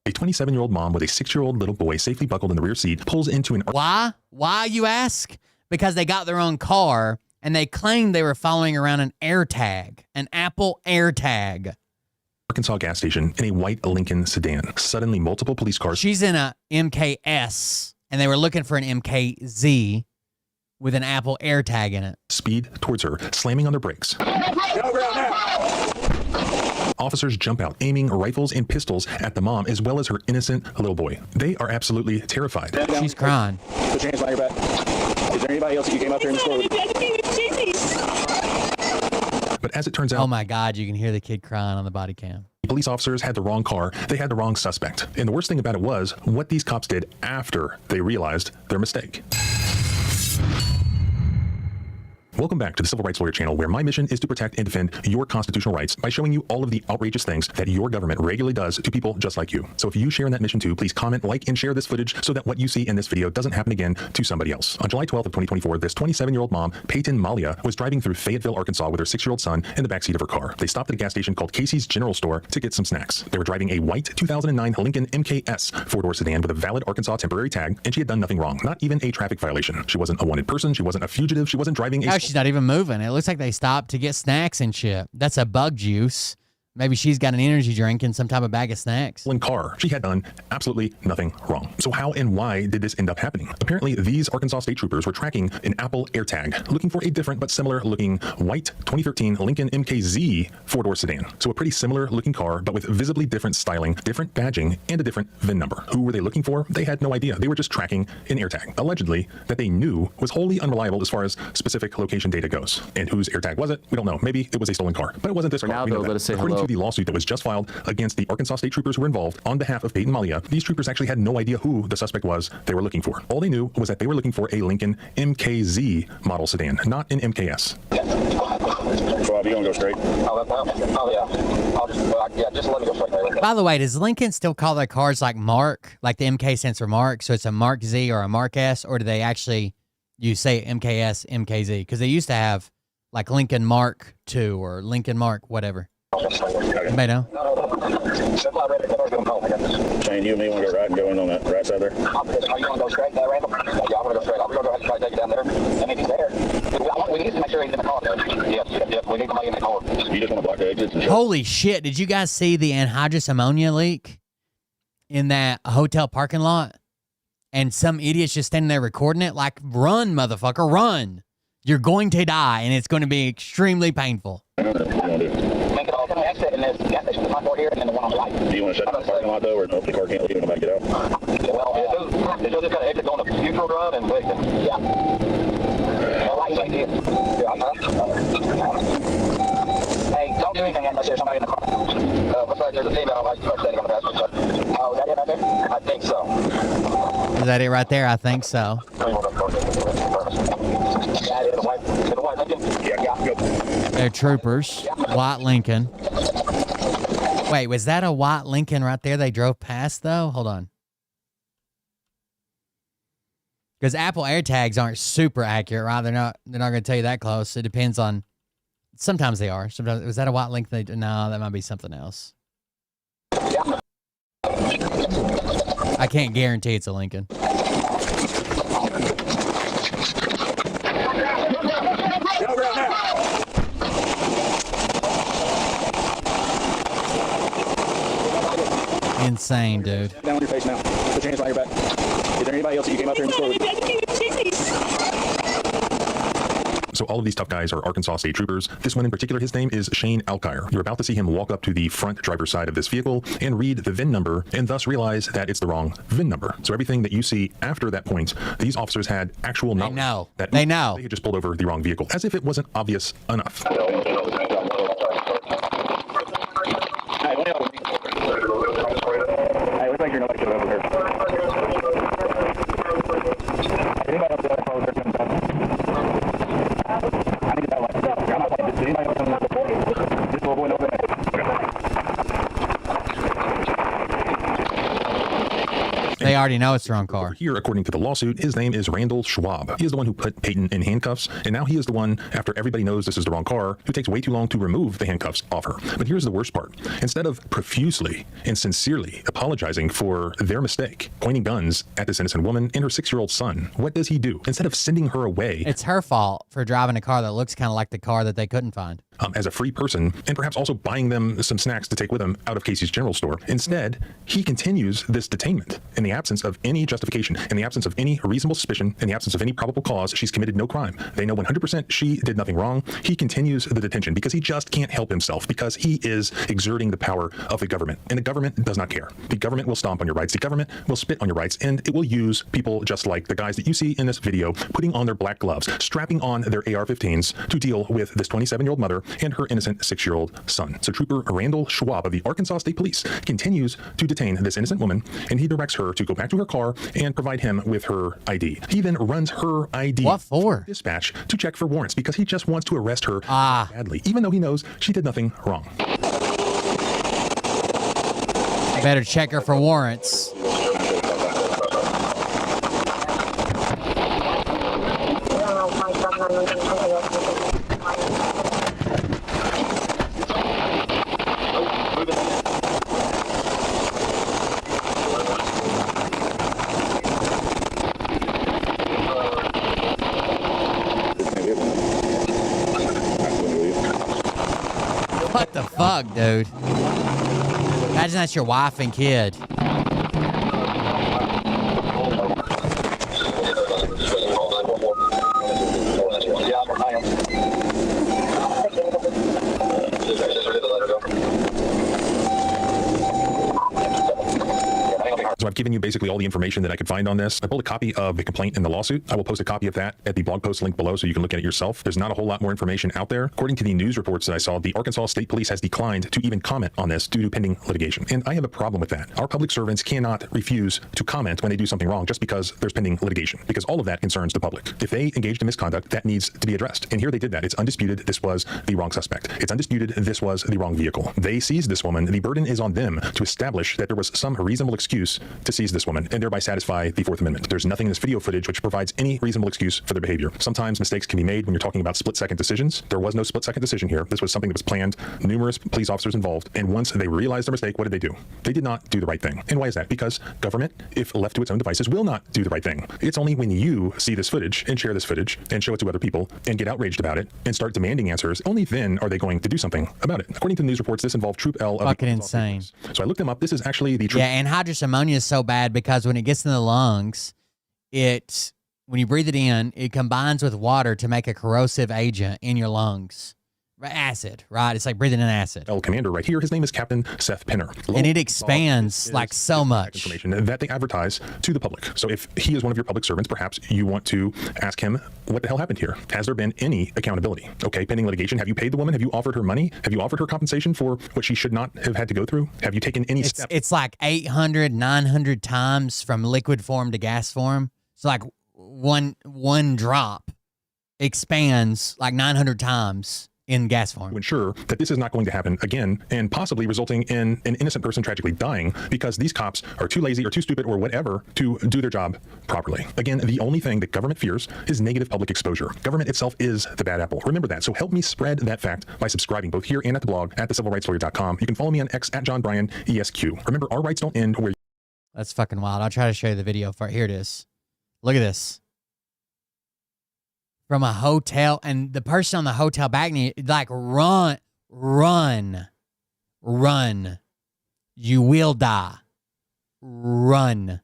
A 27-year-old mom with a 6-year-old little boy safely buckled in the rear seat pulls into an... Why? Why, you ask? Because they got their own car, and they claimed they were following around an AirTag, an Apple AirTag. Arkansas gas station in a white Lincoln sedan. Suddenly, multiple police cars... She's in a MKS, and they were looking for an MKZ with an Apple AirTag in it. Speed towards her, slamming on their brakes. Officers jump out, aiming rifles and pistols at the mom as well as her innocent little boy. They are absolutely terrified. She's crying. Put your hands behind your back. Is there anybody else that you came out there in the store with? But as it turns out... Oh my God, you can hear the kid crying on the body cam. Police officers had the wrong car. They had the wrong suspect. And the worst thing about it was what these cops did after they realized their mistake. Welcome back to the Civil Rights Lawyer channel, where my mission is to protect and defend your constitutional rights by showing you all of the outrageous things that your government regularly does to people just like you. So if you share in that mission too, please comment, like, and share this footage so that what you see in this video doesn't happen again to somebody else. On July 12th of 2024, this 27-year-old mom, Peyton Malia, was driving through Fayetteville, Arkansas with her 6-year-old son in the backseat of her car. They stopped at a gas station called Casey's General Store to get some snacks. They were driving a white 2009 Lincoln MKS 4-door sedan with a valid Arkansas temporary tag, and she had done nothing wrong, not even a traffic violation. She wasn't a wanted person, she wasn't a fugitive, she wasn't driving a... Oh, she's not even moving. It looks like they stopped to get snacks and shit. That's a bug juice. Maybe she's got an energy drink and some type of bag of snacks. In car, she had done absolutely nothing wrong. So how and why did this end up happening? Apparently, these Arkansas state troopers were tracking an Apple AirTag, looking for a different but similar looking white 2013 Lincoln MKZ 4-door sedan. So a pretty similar looking car, but with visibly different styling, different badging, and a different VIN number. Who were they looking for? They had no idea. They were just tracking an AirTag, allegedly, that they knew was wholly unreliable as far as specific location data goes. And whose AirTag was it? We don't know. Maybe it was a stolen car, but it wasn't this car. Now, though, let us say According hello. to the lawsuit that was just filed against the Arkansas state troopers who were involved on behalf of Peyton Malia, these troopers actually had no idea who the suspect was they were looking for. All they knew was that they were looking for a Lincoln MKZ model sedan, not an MKS. So are you gonna go straight? Oh yeah. Just let me go straight there. By the way, does Lincoln still call their cars like Mark, like the MK stands for Mark, so it's a Mark Z or a Mark S, or do they actually, you say MKS, MKZ? Because they used to have like Lincoln Mark II or Lincoln Mark whatever. Anybody know? Shane, you and me want to go right and go in on that right side there? Are you want to go straight there, Randall? Yeah, I'm going to go straight. I'm going to go ahead and try to take it down there. And if he's there, we need to make sure he's in the car. Yes, we need somebody in the car. You just want to block the exits and shit? Holy shit, did you guys see the anhydrous ammonia leak in that hotel parking lot? And some idiot's just standing there recording it? Like, run, motherfucker, run. You're going to die, and it's going to be extremely painful. Make it all come exit in this gas station, the front door here, and then the one on the right. Do you want to shut down the parking lot though, or hope the car can't leave and nobody get out? Well, it just got to exit going to Neutral Drive and Wigton. Yeah. Right side here. Hey, don't do anything unless there's somebody in the car. Looks like there's a female like standing on the passenger side. Oh, is that it right there? I think so. Is that it right there? I think so. They're troopers. White Lincoln. Wait, was that a white Lincoln right there they drove past, though? Hold on. Because Apple AirTags aren't super accurate, right? They're not going to tell you that close. It depends on... Sometimes they are. Sometimes... Was that a white Lincoln? No, that might be something else. I can't guarantee it's a Lincoln. Insane, dude. Down on your face now. Put your hands behind your back. Is there anybody else that you came out there in the store with? So all of these tough guys are Arkansas state troopers. This one in particular, his name is Shane Alkire. You're about to see him walk up to the front driver's side of this vehicle and read the VIN number and thus realize that it's the wrong VIN number. So everything that you see after that point, these officers had actual knowledge. They know. They had just pulled over the wrong vehicle, as if it wasn't obvious enough. Hey, looks like you're nobody should over here. Anybody else that follows their guns out? I need that one. I'm not talking to anybody else on this little boy over there. They already know it's the wrong car. Here, according to the lawsuit, his name is Randall Schwab. He is the one who put Peyton in handcuffs, and now he is the one, after everybody knows this is the wrong car, who takes way too long to remove the handcuffs off her. But here's the worst part. Instead of profusely and sincerely apologizing for their mistake, pointing guns at this innocent woman and her 6-year-old son, what does he do? Instead of sending her away... It's her fault for driving a car that looks kind of like the car that they couldn't find. As a free person, and perhaps also buying them some snacks to take with them out of Casey's General Store. Instead, he continues this detainment in the absence of any justification, in the absence of any reasonable suspicion, in the absence of any probable cause. She's committed no crime. They know 100% she did nothing wrong. He continues the detention because he just can't help himself, because he is exerting the power of the government, and the government does not care. The government will stomp on your rights. The government will spit on your rights, and it will use people just like the guys that you see in this video, putting on their black gloves, strapping on their AR-15s to deal with this 27-year-old mother and her innocent 6-year-old son. So Trooper Randall Schwab of the Arkansas State Police continues to detain this innocent woman, and he directs her to go go back to her car and provide him with her ID. He then runs her ID. What for? Dispatch to check for warrants because he just wants to arrest her badly, even though he knows she did nothing wrong. Better check her for warrants. What the fuck, dude? Imagine that's your wife and kid. So I've given you basically all the information that I could find on this. I pulled a copy of the complaint and the lawsuit. I will post a copy of that at the blog post link below so you can look at it yourself. There's not a whole lot more information out there. According to the news reports that I saw, the Arkansas State Police has declined to even comment on this due to pending litigation. And I have a problem with that. Our public servants cannot refuse to comment when they do something wrong just because there's pending litigation, because all of that concerns the public. If they engaged in misconduct, that needs to be addressed. And here they did that. It's undisputed this was the wrong suspect. It's undisputed this was the wrong vehicle. They seized this woman. The burden is on them to establish that there was some reasonable excuse to seize this woman and thereby satisfy the Fourth Amendment. There's nothing in this video footage which provides any reasonable excuse for their behavior. Sometimes mistakes can be made when you're talking about split-second decisions. There was no split-second decision here. This was something that was planned, numerous police officers involved, and once they realized their mistake, what did they do? They did not do the right thing. And why is that? Because government, if left to its own devices, will not do the right thing. It's only when you see this footage and share this footage and show it to other people and get outraged about it and start demanding answers, only then are they going to do something about it. According to the news reports, this involved Troop L. Fucking insane. So I looked them up. This is actually the Troop. Yeah, anhydrous ammonia is so bad because when it gets in the lungs, when you breathe it in, it combines with water to make a corrosive agent in your lungs. Acid, right? It's like breathing in acid. Commander right here, his name is Captain Seth Pinner. And it expands like so much. Information that they advertise to the public. So if he is one of your public servants, perhaps you want to ask him, what the hell happened here? Has there been any accountability? Okay, pending litigation, have you paid the woman? Have you offered her money? Have you offered her compensation for what she should not have had to go through? Have you taken any steps? It's like 800, 900 times from liquid form to gas form. So like one drop expands like 900 times in gas form. To ensure that this is not going to happen again and possibly resulting in an innocent person tragically dying because these cops are too lazy or too stupid or whatever to do their job properly. Again, the only thing that government fears is negative public exposure. Government itself is the bad apple. Remember that. So help me spread that fact by subscribing both here and at the blog at thecivilrightslawyer.com. You can follow me on X at John Bryan ESQ. Remember, our rights don't end where. That's fucking wild. I'll try to show you the video for it. Here it is. Look at this. From a hotel, and the person on the hotel balcony, like, run. You will die. Run.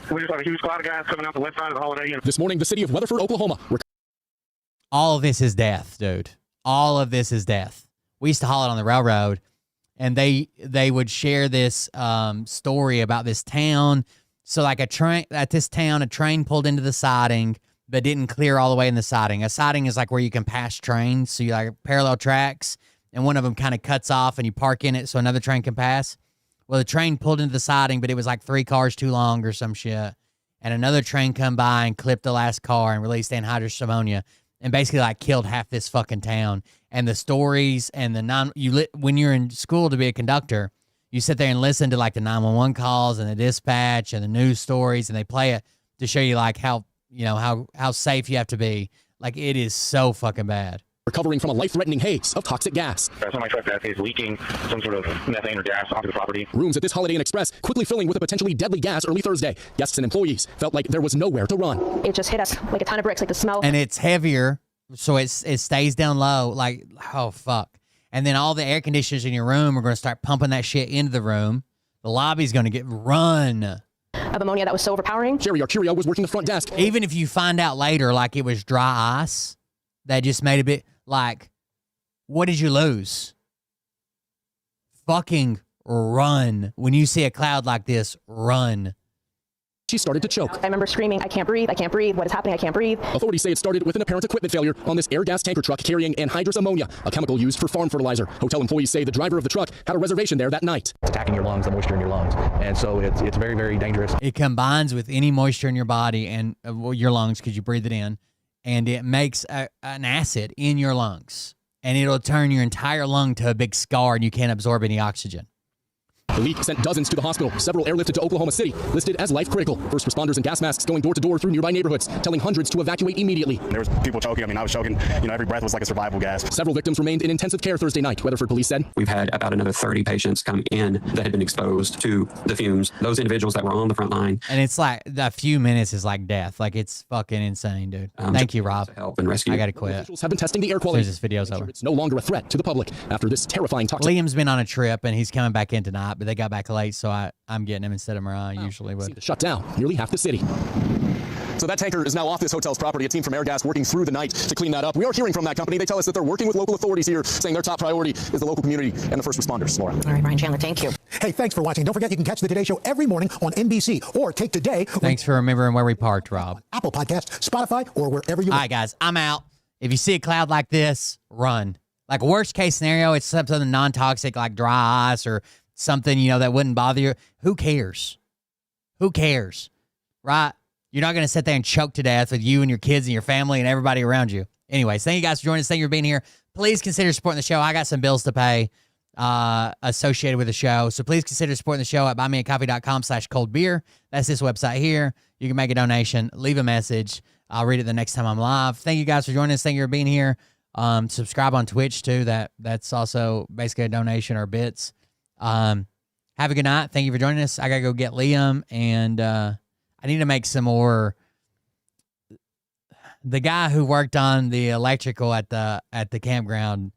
We just have a huge cloud of guys coming out the west side of the Holiday Inn. This morning, the city of Weatherford, Oklahoma. All of this is death, dude. All of this is death. We used to haul it on the railroad, and they would share this story about this town. So like a train pulled into the siding, but didn't clear all the way in the siding. A siding is like where you can pass trains. So you like parallel tracks, and one of them kind of cuts off and you park in it so another train can pass. Well, the train pulled into the siding, but it was like 3 cars too long or some shit. And another train come by and clipped the last car and released anhydrous ammonia and basically like killed half this fucking town. And the stories and when you're in school to be a conductor, you sit there and listen to like the 911 calls and the dispatch and the news stories, and they play it to show you like how safe you have to be. Like, it is so fucking bad. Recovering from a life-threatening haze of toxic gas. Somebody suspect is leaking some sort of methane or gas onto the property. Rooms at this Holiday Inn Express quickly filling with a potentially deadly gas early Thursday. Guests and employees felt like there was nowhere to run. It just hit us like a ton of bricks, like the smell. And it's heavier, so it stays down low. Like, oh, fuck. And then all the air conditioners in your room are going to start pumping that shit into the room. The lobby's going to get run. Of ammonia that was so overpowering. Jerry, our Curio, was working the front desk. Even if you find out later, like, it was dry ice that just made a bit, like, what did you lose? Fucking run. When you see a cloud like this, run. she started to choke. I remember screaming, I can't breathe, what is happening, I can't breathe. Authorities say it started with an apparent equipment failure on this air gas tanker truck carrying anhydrous ammonia, a chemical used for farm fertilizer. Hotel employees say the driver of the truck had a reservation there that night. It's attacking your lungs, the moisture in your lungs. And so it's very, very dangerous. It combines with any moisture in your body and your lungs because you breathe it in, and it makes an acid in your lungs, and it'll turn your entire lung to a big scar, and you can't absorb any oxygen. The leak sent dozens to the hospital, several airlifted to Oklahoma City, listed as life critical. First responders in gas masks going door to door through nearby neighborhoods, telling hundreds to evacuate immediately. There was people choking. I mean, I was choking. Every breath was like a survival gas. Several victims remained in intensive care Thursday night, Weatherford police said. We've had about another 30 patients come in that had been exposed to the fumes. Those individuals that were on the front line. And it's like a few minutes is like death. Like, it's fucking insane, dude. Thank you, Rob. Help and rescue. I got to quit. Officials have been testing the air quality. This video's over. It's no longer a threat to the public after this terrifying toxic. Liam's been on a trip, and he's coming back in tonight, but they got back late, so I'm getting him instead of Mariah usually would. Shut down nearly half the city. So that tanker is now off this hotel's property. A team from Airgas working through the night to clean that up. We are hearing from that company. They tell us that they're working with local authorities here, saying their top priority is the local community and the first responders. Laura. All right, Brian Chandler, thank you. Hey, thanks for watching. Don't forget you can catch the Today Show every morning on NBC or take Today. Thanks for remembering where we parked, Rob. Apple Podcast, Spotify, or wherever you. All right, guys, I'm out. If you see a cloud like this, run. Like, worst case scenario, it's something non-toxic like dry ice or something, that wouldn't bother you. Who cares? Who cares? Right? You're not going to sit there and choke to death with you and your kids and your family and everybody around you. Anyways, thank you guys for joining us. Thank you for being here. Please consider supporting the show. I got some bills to pay associated with the show. So please consider supporting the show at buymeacoffee.com/coldbeer. That's this website here. You can make a donation, leave a message. I'll read it the next time I'm live. Thank you guys for joining us. Thank you for being here. Subscribe on Twitch too. That's also basically a donation or bits. Have a good night. Thank you for joining us. I got to go get Liam, and I need to make some more. The guy who worked on the electrical at the campground,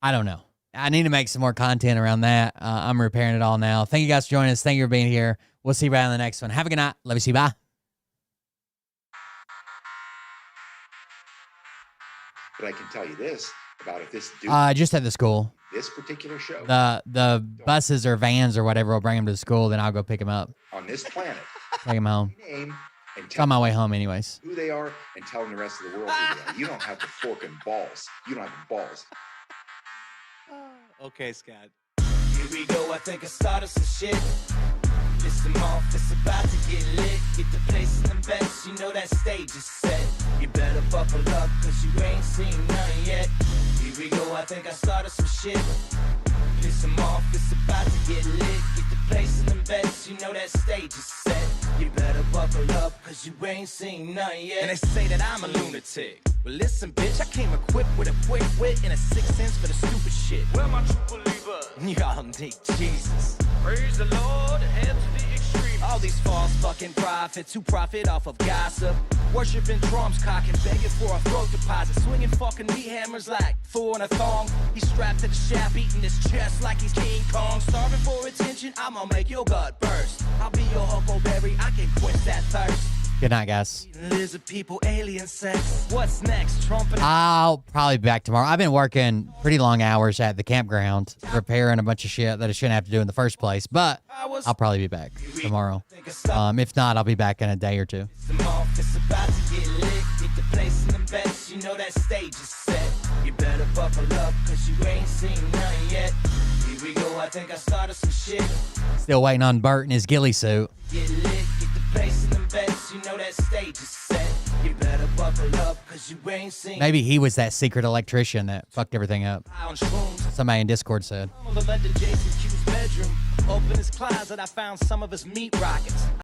I don't know. I need to make some more content around that. I'm repairing it all now. Thank you guys for joining us. Thank you for being here. We'll see you right on the next one. Have a good night. Love you. See you. Bye. But I can tell you this about if this dude just at the school. This particular show. The buses or vans or whatever will bring them to the school. Then I'll go pick them up. On this planet. Take them home. Name and It's on my way home anyways. Who they are and telling the rest of the world who they are. You don't have the fork and balls. You don't have the balls. Okay, Scott. Here we go, I think I started some shit. Listen off, it's about to get lit. Get the place in the best, you know that stage is set. You better buckle up, cause you ain't seen none yet. Here we go, I think I started some shit. Piss them off, it's about to get lit. Get the place in the best, you know that stage is set. You better buckle up, cause you ain't seen none yet. And they say that I'm a lunatic. Well, listen, bitch, I came equipped with a quick wit and a 6th sense for the stupid shit. Where my true believers? Y'all need Jesus. Praise the Lord, head to the extreme. All these false fucking prophets who profit off of gossip. Worshipping drums, cocking, begging for a throat deposit. Swinging fucking meat hammers like Thor in a thong. He's strapped to the shaft, beating his chest like he's King Kong. Starving for attention, I'ma make your gut burst. I'll be your huckleberry, I can quench that thirst. Good night, guys. Lizard people, alien sex. What's next? Trump and I'll probably be back tomorrow. I've been working pretty long hours at the campground, repairing a bunch of shit that I shouldn't have to do in the first place. But I'll probably be back tomorrow. If not, I'll be back in a day or two. It's about to get lit. Get the place in the best, you know that stage is set. You better buckle up, cause you ain't seen none yet. Here we go, I think I started some shit. Still waiting on Bert in his ghillie suit. Get lit, get the place in the best, you know that stage is set. You better buckle up, cause you ain't seen. Maybe he was that secret electrician that fucked everything up. Somebody in Discord said. Jason Q's bedroom. Open his closet, I found some of his meat rockets.